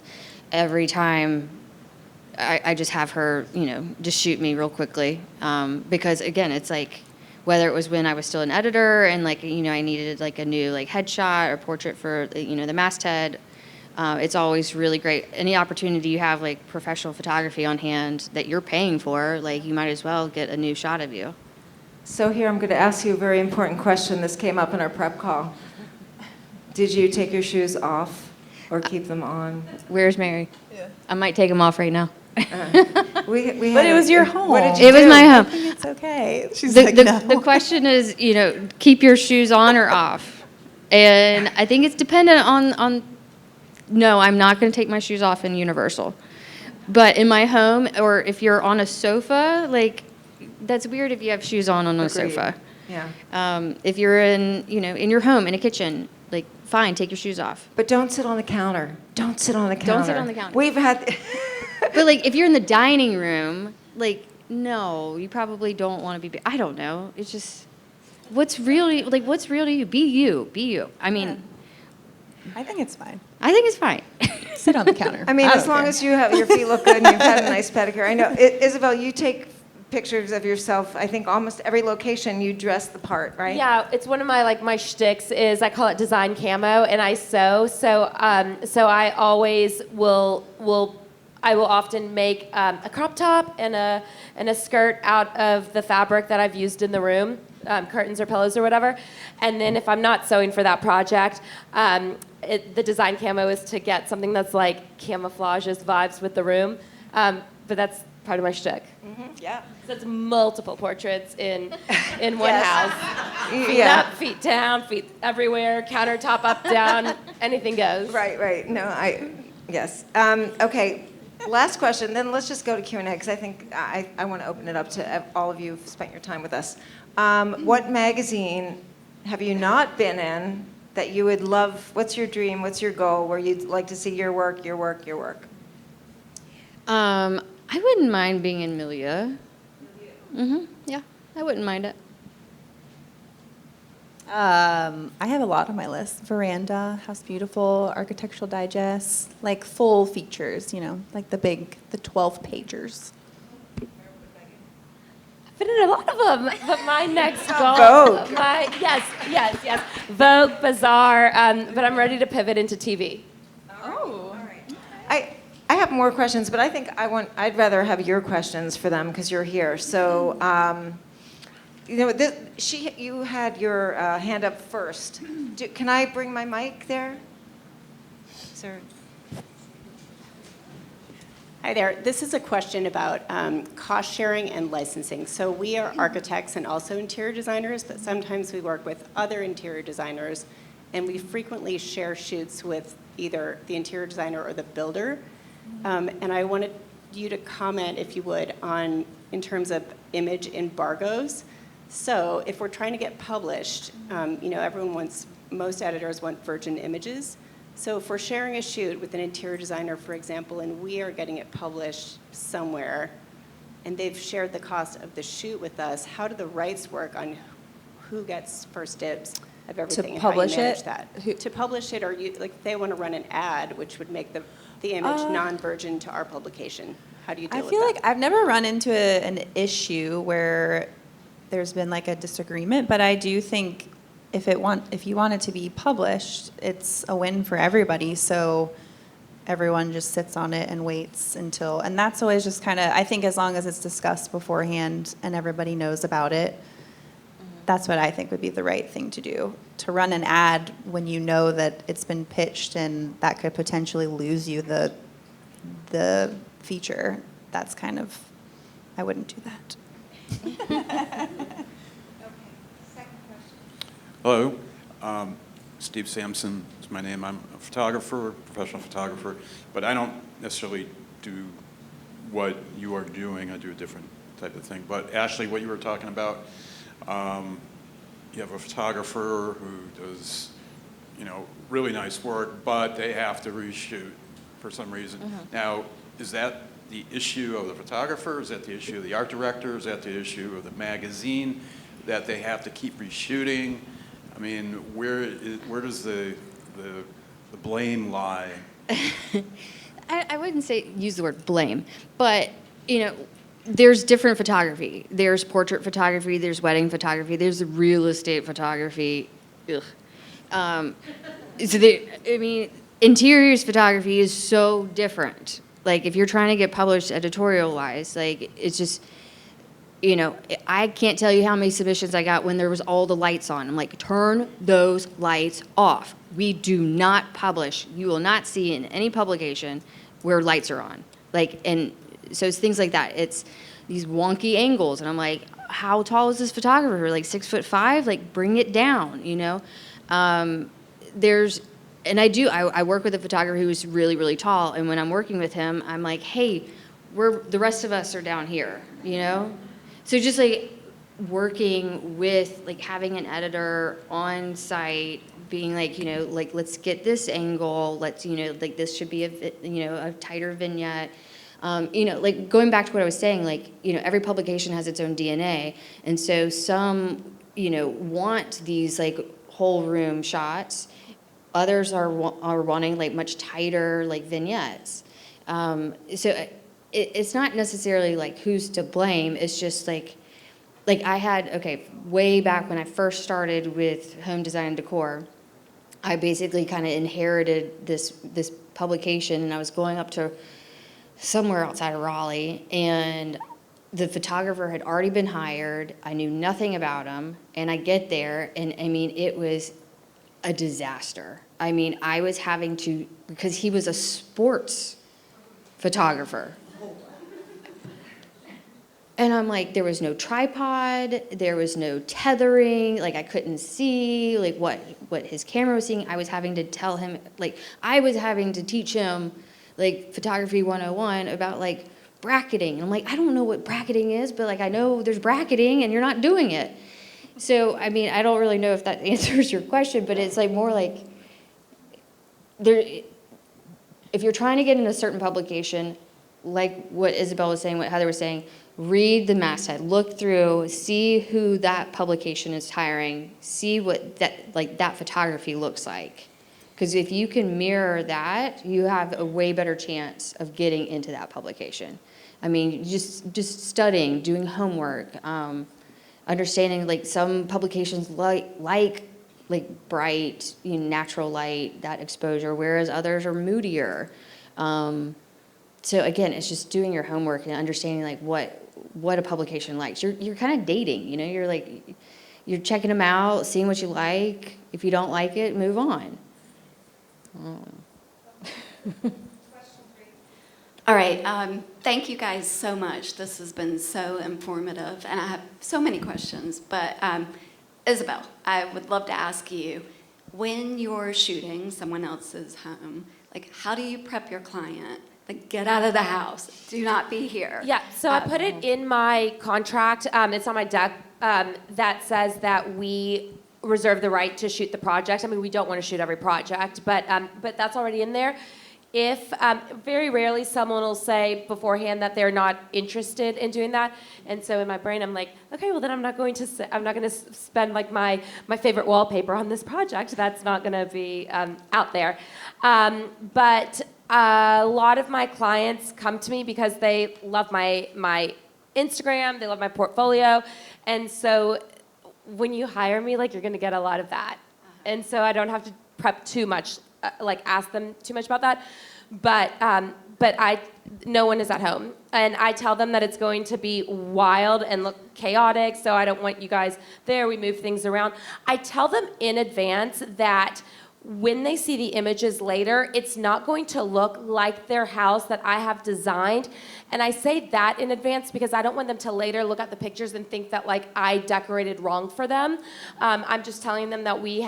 every time I just have her, you know, just shoot me real quickly, because again, it's like, whether it was when I was still an editor and like, you know, I needed like a new like headshot or portrait for, you know, the masthead. It's always really great. Any opportunity you have like professional photography on hand that you're paying for, like you might as well get a new shot of you. So here I'm going to ask you a very important question. This came up in our prep call. Did you take your shoes off or keep them on? Where's Mary? Yeah. I might take them off right now. But it was your home. What did you It was do? my I home. think it's okay. She's The, like, the, no. the question is, you know, keep your shoes on or off. And I think it's dependent on no, I'm not going to take my shoes off in Universal. But in my home, or if you're on a sofa, like, that's weird if you have shoes on a Agreed. sofa. Yeah. If you're in, you know, in your home, in a kitchen, like, fine, take your shoes off. But don't sit on the counter. Don't sit on the counter. Don't sit on the counter. We've had... But, like, if you're in the dining room, like, no, you probably don't want to be, I don't know. It's just, what's real to you? Be you. Be you. I mean, I think it's fine. I think it's fine. Sit on the counter. I mean, don't as long care. as you have your feet look good and you've had a nice pedicure. I know, Isabel, you take pictures of yourself. I think almost every location you dress the part, right? Yeah, it's one of my my shticks is I call it design camo, and I sew. So I always will often make a crop top and a skirt out of the fabric that I've used in the room, curtains or pillows or whatever. And then if I'm not sewing for that project, the design camo is to get something that's like camouflages vibes with the room. But that's part of my shtick. Mm-hmm. Yeah. So it's multiple portraits in one house. Feet Yeah. up, feet down, feet everywhere, countertop up, down, anything goes. Right. No, yes. Okay, last question, then let's just go to Q&A, because I think I want to open it up to all of you who've spent your time with us. What magazine have you not been in that you would love? What's your dream? What's your goal where you'd like to see your work? I wouldn't mind being in Milia. Yeah, I wouldn't mind it. I have a lot on my list. Veranda, House Beautiful, Architectural Digest, like full features, you know, like the 12 pagers. I've been in a lot of them, but my next goal, Vogue. yes, Vogue, Bazaar, but I'm ready to pivot into TV. I have more questions, but I think I'd rather have your questions for them because you're here. So, you know, you had your hand up first. Can I bring my mic there? Sir. Hi there. This is a question about cost sharing and licensing. So we are architects and also interior designers, but sometimes we work with other interior designers, and we frequently share shoots with either the interior designer or the builder. And I wanted you to comment, if you would, on in terms of image embargoes. So if we're trying to get published, you know, most editors want virgin images. So if we're sharing a shoot with an interior designer, for example, and we are getting it published somewhere, and they've shared the cost of the shoot with us, how do the rights work on who gets first dibs of everything and how you manage that? To publish it, or like if they want to run an ad, which would make the image non-virgin to our publication. How do you deal with that? I feel like I've never run into an issue where there's been like a disagreement, but I do think if you want it to be published, it's a win for everybody. So everyone just sits on it and waits until, and that's always just kind of, I think as long as it's discussed beforehand and everybody knows about it, that's what I think would be the right thing to do. To run an ad when you know that it's been pitched and that could potentially lose you the feature, that's kind of, I wouldn't do that. Hello, Steve Sampson is my name. I'm a photographer, professional photographer, but I don't necessarily do what you are doing. I do a different type of thing. But Ashley, what you were talking about, you have a photographer who does, really nice work, but they have to reshoot for some reason. Now, is that the issue of the photographer? Is that the issue of the art director? Is that the issue of the magazine that they have to keep reshooting? I mean, where does the blame lie? I wouldn't say use the word blame, but there's different photography. There's portrait photography, there's wedding photography, there's real estate photography. Ugh. Interiors photography is so different. Like, if you're trying to get published editorial-wise, like, it's just, I can't tell you how many submissions I got when there was all the lights on. I'm like, turn those lights off. We do not publish. You will not see in any publication where lights are on. Like, and so it's things like that. It's these wonky angles, and I'm like, how tall is this photographer? Like 6'5"? Like, bring it down, I work with a photographer who's really, really tall, and when I'm working with him, I'm like, hey, the rest of us are down here, So just like working with, like, having an editor on site, being like, like, let's get this angle, let's, like, this should be a tighter vignette. Like, going back to what I was saying, like, every publication has its own DNA, and so some, want these, like, whole room shots. Others are wanting, like, much tighter, like, vignettes. So it's not necessarily, like, who's to blame. It's just, like I had, way back when I first started with home design and decor, I basically kind of inherited this publication, and I was going up to somewhere outside of Raleigh, and the photographer had already been hired. I knew nothing about him, and I get there, and it was a disaster. I was having to, because he was a sports photographer. And I'm like, there was no tripod, there was no tethering, like, I couldn't see, like, what his camera was seeing. I was having to tell him, like, I was having to teach him, like, photography 101 about, like, bracketing. And I'm like, I don't know what bracketing is, but, like, I know there's bracketing and you're not doing it. So, I don't really know if that answers your question, but it's, like, more like, if you're trying to get in a certain publication, like what Isabel was saying, what Heather was saying, read the masthead, look through, see who that publication is hiring, see what that photography looks like. Because if you can mirror that, you have a way better chance of getting into that publication. Just studying, doing homework, understanding, like, some publications like bright, natural light, that exposure, whereas others are moodier. So again, it's just doing your homework and understanding, like, what a publication likes. You're kind of dating, you're checking them out, seeing what you like. If you don't like it, move on. All right, thank you guys so much. This has been so informative, and I have so many questions. But Isabel, I would love to ask you, when you're shooting someone else's home, like, how do you prep your client? Like, get out of the house. Do not be here. Yeah, so I put it in my contract. It's on my deck that says that we reserve the right to shoot the project. We don't want to shoot every project, but that's already in there. If very rarely someone will say beforehand that they're not interested in doing that, and so in my brain I'm like, okay, well then I'm not going to spend, like, my favorite wallpaper on this project. That's not going to be out there. But a lot of my clients come to me because they love my Instagram, they love my portfolio, and so when you hire me, like, you're going to get a lot of that, and so I don't have to prep too much. Ask them too much about that, but no one is at home, and I tell them that it's going to be wild and look chaotic, so I don't want you guys there. We move things around. I tell them in advance that when they see the images later, it's not going to look like their house that I have designed. And I say that in advance because I don't want them to later look at the pictures and think that, like, I decorated wrong for them. I'm just telling them that we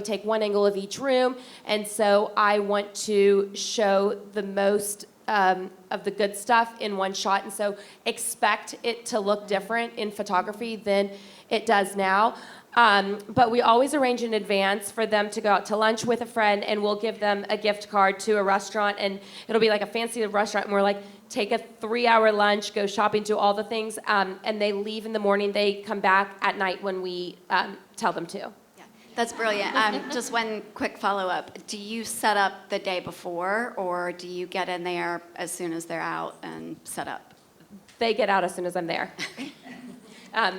take one angle of each room, and so I want to show the most of the good stuff in one shot, and so expect it to look different in photography than it does now. But we always arrange in advance for them to go out to lunch with a friend, and we'll give them a gift card to a restaurant, and it'll be like a fancy restaurant, and we're like, take a 3-hour lunch, go shopping, do all the things, and they leave in the morning. They come back at night when we tell them to. Yeah, that's brilliant. Just one quick follow-up. Do you set up the day before, or do you get in there as soon as they're out and set up? They get out as soon as I'm there. Yeah.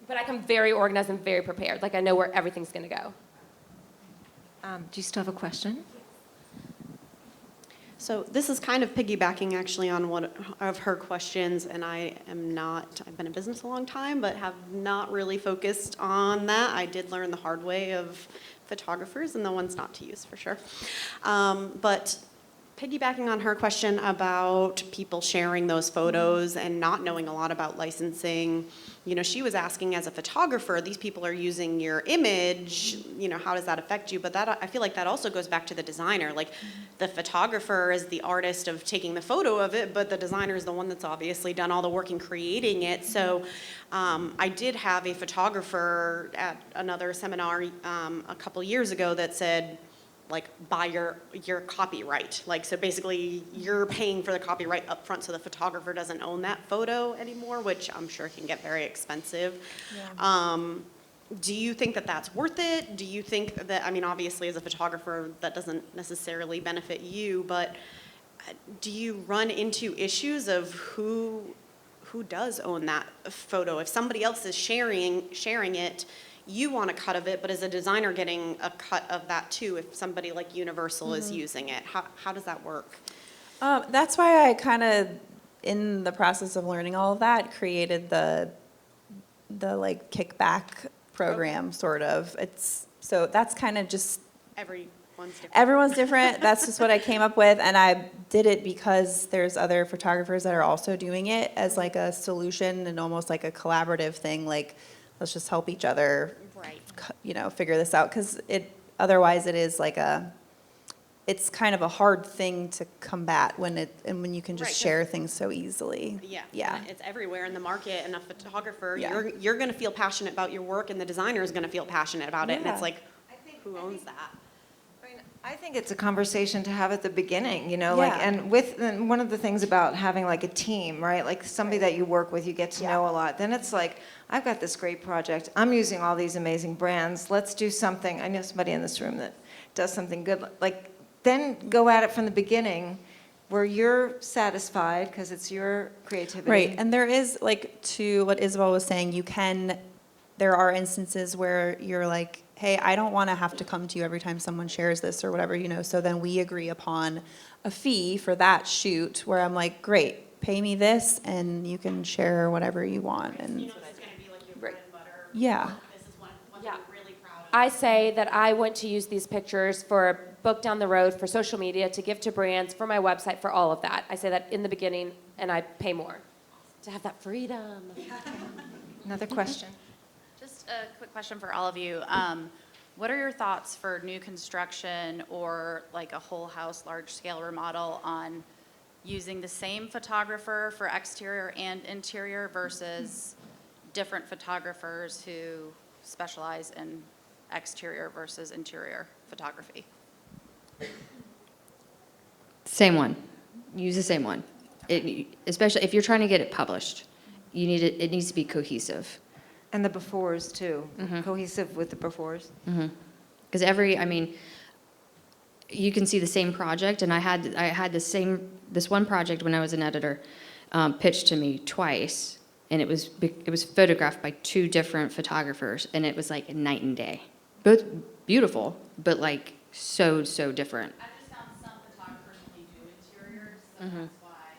But I come very organized and very prepared. Like, I know where everything's going to go. Do you still have a question? So this is kind of piggybacking actually on one of her questions, and I've been in business a long time, but have not really focused on that. I did learn the hard way of photographers and the ones not to use for sure. But piggybacking on her question about people sharing those photos and not knowing a lot about licensing, you know, she was asking, as a photographer, these people are using your image, you know, how does that affect you? But that, I feel like that also goes back to the designer. Like, the photographer is the artist of taking the photo of it, but the designer is the one that's obviously done all the work in creating it. So I did have a photographer at another seminar a couple years ago that said, like, buy your copyright. Like, so basically you're paying for the copyright up front, so the photographer doesn't own that photo anymore, which I'm sure can get very expensive. Yeah. Do you think that that's worth it? Do you think that, I mean, obviously as a photographer that doesn't necessarily benefit you, but do you run into issues of who does own that photo? If somebody else is sharing it, you want a cut of it, but as a designer getting a cut of that too, if somebody like Universal is using it. How does that work? That's why I kind of, in the process of learning all of that, created the like kickback program, sort of. So that's kind of just, everyone's different. That's just what I came up with, and I did it because there's other photographers that are also doing it as like a solution and almost like a collaborative thing, like, let's just help each other, Right. you know, figure this out, because otherwise it is like it's kind of a hard thing to combat when you can just share things so easily. Yeah. It's everywhere in the market, and a photographer, Yeah. you're going to feel passionate about your work, and the designer is going to feel passionate about it, and it's like, who owns that? I think it's a conversation to have at the beginning, you know, Yeah. like, and one of the things about having like a team, right? Like somebody that you work with, you get to know a lot. Then it's like, I've got this great project. I'm using all these amazing brands. Let's do something. I know somebody in this room that does something good. Like, then go at it from the beginning where you're satisfied because it's your creativity. Right, and there is, like, to what Isabel was saying, there are instances where you're like, hey, I don't want to have to come to you every time someone shares this or whatever, you know, so then we agree upon a fee for that shoot, where I'm like, great, pay me this and you can share whatever you want. And You know, this is going to be like your bread and butter. Yeah. This is one Yeah. thing I'm really proud of. I say that I want to use these pictures for a book down the road, for social media, to give to brands, for my website, for all of that. I say that in the beginning, and I pay more to have that freedom. Another question. Just a quick question for all of you. What are your thoughts for new construction or like a whole house large scale remodel on using the same photographer for exterior and interior versus different photographers who specialize in exterior versus interior photography? Same one. Use the same one. Especially if you're trying to get it published, it needs to be cohesive. And the befores too, cohesive with the befores. Because you can see the same project, and I had this one project when I was an editor, pitched to me twice, and it was photographed by 2 different photographers, and it was like night and day. Both beautiful, but like so different. I just found some photographers only do interiors, so that's why,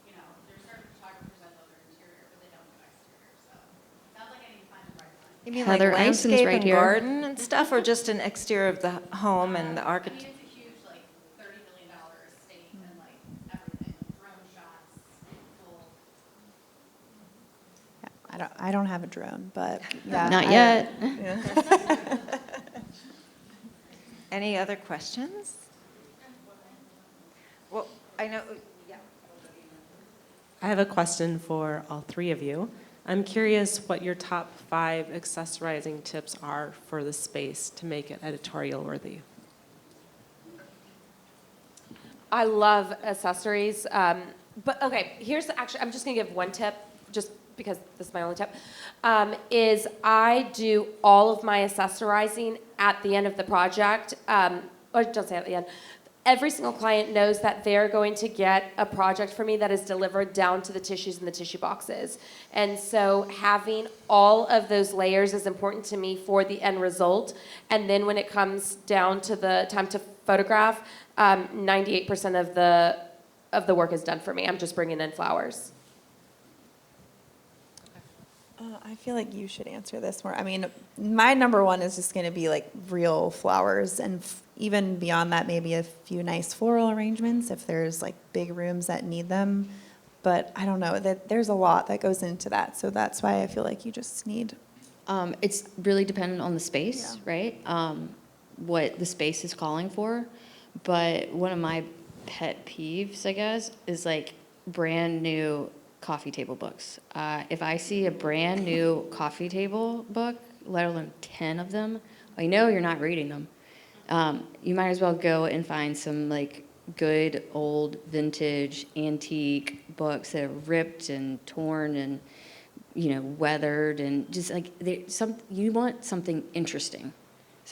you know, there's certain photographers that love their interior, but they don't do exterior, so it sounds like I need to find the right one. You mean Heather like Ison's landscape right and here. garden and stuff, or just an exterior of the home and the I architect? mean, it's a huge, like, $30 million estate and like everything, drone shots, full. I don't have a drone, but yeah. Not yet. Any other questions? I know, yeah. I have a question for all three of you. I'm curious what your top 5 accessorizing tips are for the space to make it editorial worthy. I love accessories, but okay, actually, I'm just gonna give one tip, just because this is my only tip, is I do all of my accessorizing at the end of the project, or don't say at the end. Every single client knows that they're going to get a project from me that is delivered down to the tissues and the tissue boxes. And so having all of those layers is important to me for the end result. And then when it comes down to the time to photograph, 98% of the work is done for me. I'm just bringing in flowers. I feel like you should answer this more. I mean, my number one is just going to be like real flowers, and even beyond that, maybe a few nice floral arrangements if there's like big rooms that need them. But I don't know, that there's a lot that goes into that. So that's why I feel like you just need. It's really dependent on the space, right? What the space is calling for. But one of my pet peeves, I guess, is like brand new coffee table books. If I see a brand new coffee table book, let alone 10 of them, I know you're not reading them. You might as well go and find some like good old vintage antique books that are ripped and torn and weathered, and just like you want something interesting.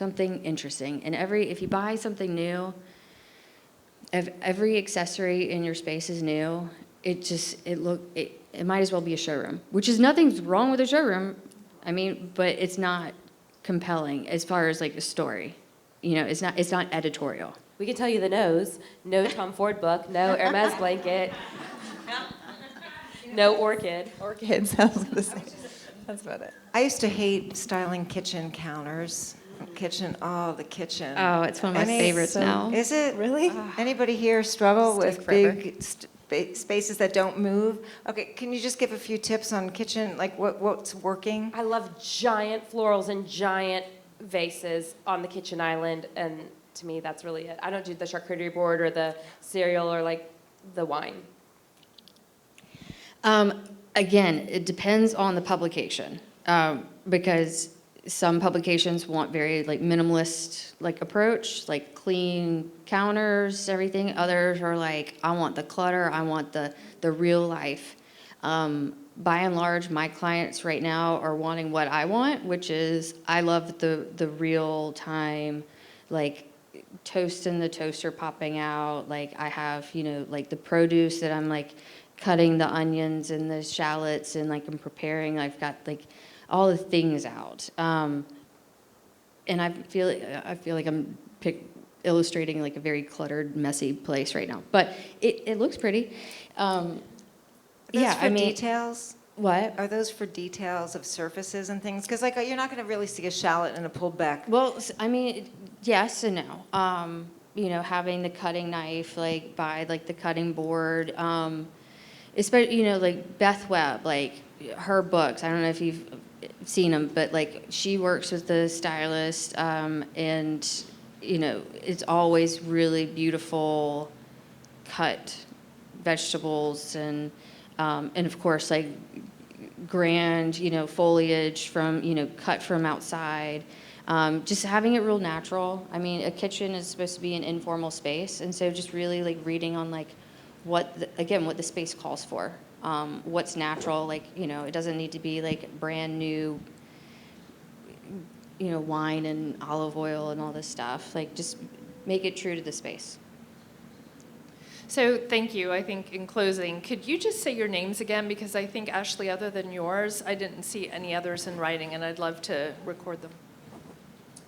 And if you buy something new, if every accessory in your space is new, it might as well be a showroom, which is nothing's wrong with a showroom. I mean, but it's not compelling as far as like the story. It's not editorial. We can tell you the no's. No Tom Ford book, no Hermes blanket, no orchid. Orchids, I was going to say. That's about it. I used to hate styling kitchen counters. The kitchen. Oh, it's one of my favorites now. Is it? Really? Anybody here struggle Take with forever. big spaces that don't move? Okay, can you just give a few tips on kitchen, like what's working? I love giant florals and giant vases on the kitchen island, and to me, that's really it. I don't do the charcuterie board or the cereal or like the wine. Again, it depends on the publication, because some publications want very like minimalist like approach, like clean counters, everything. Others are like, I want the clutter, I want the real life. By and large, my clients right now are wanting what I want, which is I love the real time, like toast in the toaster popping out. Like I have, like the produce that I'm like cutting the onions and the shallots and like I'm preparing. I've got like all the things out, and I feel like I'm illustrating like a very cluttered, messy place right now. But it looks pretty. Details? What? Are those for details of surfaces and things? Because like you're not going to really see a shallot in a pulled back. Well, I mean, yes and no. Having the cutting knife like by like the cutting board, especially like Beth Webb, like her books. I don't know if you've seen them, but like she works with the stylist, and it's always really beautiful cut vegetables and of course like grand foliage from cut from outside, just having it real natural. I mean, a kitchen is supposed to be an informal space, and so just really like reading on like what the space calls for, what's natural. Like it doesn't need to be like brand new wine and olive oil and all this stuff. Like just make it true to the space. So thank you. I think in closing, could you just say your names again? Because I think, Ashley, other than yours, I didn't see any others in writing, and I'd love to record them.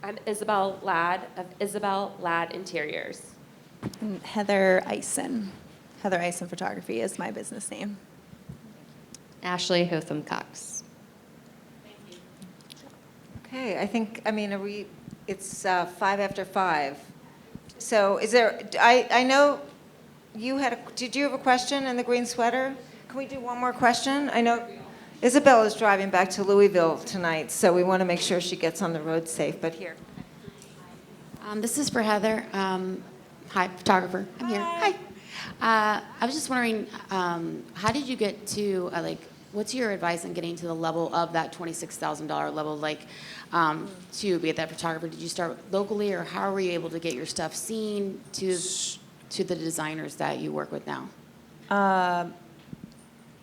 I'm Isabel Ladd of Isabel Ladd Interiors. And Heather Ison. Heather Ison Photography is my business name. Ashley Hotham Cox. Okay, it's 5:05. So is there, I know you did you have a question in the green sweater? Can we do one more question? I know Isabel is driving back to Louisville tonight, so we want to make sure she gets on the road safe, but here. This is for Heather. Hi, photographer. I'm here. Hi. I was just wondering, how did you get to, what's your advice on getting to the level of that $26,000 level, to be that photographer? Did you start locally, or how were you able to get your stuff seen to the designers that you work with now?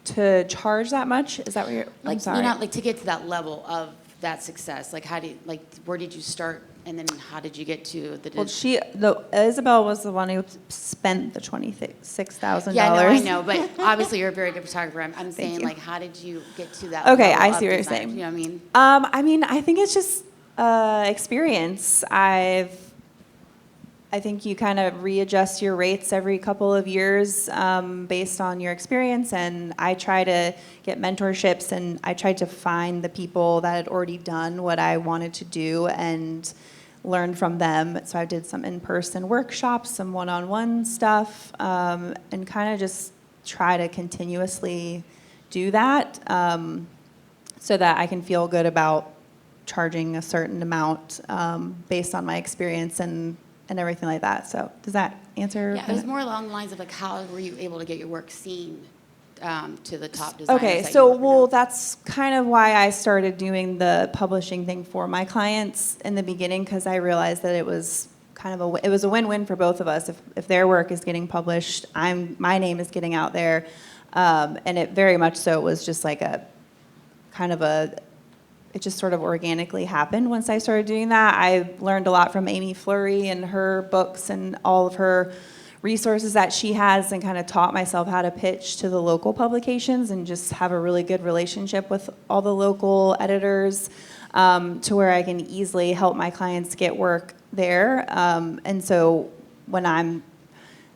To charge that much? Is that what you're, I'm sorry. To get to that level of that success, where did you start, and then how did you get to the? Well, Isabel was the one who spent the $26,000. Yeah, no, I know, but obviously you're a very good photographer. I'm saying, how did you get to that? Okay, level I of see what you're design? saying. You know what I mean? I think it's just experience. I think you kind of readjust your rates every couple of years based on your experience, and I try to get mentorships, and I tried to find the people that had already done what I wanted to do and learn from them. So I did some in-person workshops, some one-on-one stuff, and kind of just try to continuously do that so that I can feel good about charging a certain amount based on my experience and everything like that. So does that answer? Yeah, it was more along the lines of how were you able to get your work seen to the top designers? Okay, so that's kind of why I started doing the publishing thing for my clients in the beginning, because I realized that it was kind of it was a win-win for both of us. If their work is getting published, my name is getting out there, and it very much so was just like a kind of it just sort of organically happened once I started doing that. I learned a lot from Amy Fleury and her books and all of her resources that she has, and kind of taught myself how to pitch to the local publications and just have a really good relationship with all the local editors to where I can easily help my clients get work there. And so when I'm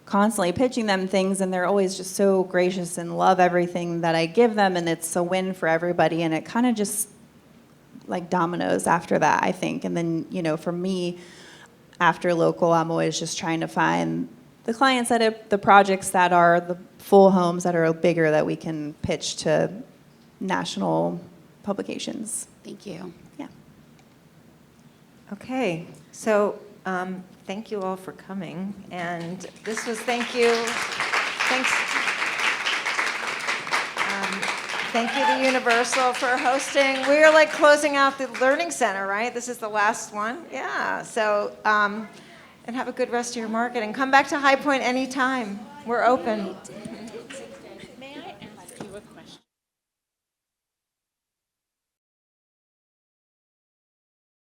constantly pitching them things, and they're always just so gracious and love everything that I give them, and it's a win for everybody, and it kind of just like dominoes after that, I think. And then, for me, after local, I'm always just trying to find the clients the projects that are the full homes that are bigger that we can pitch to national publications. Thank you. Yeah. Okay, so thank you all for coming. And this was, thank you. Thanks. Thank you to Universal for hosting. We're closing out the Learning Center, right? This is the last one. Yeah, so, and have a good rest of your market. And come back to High Point anytime. We're open.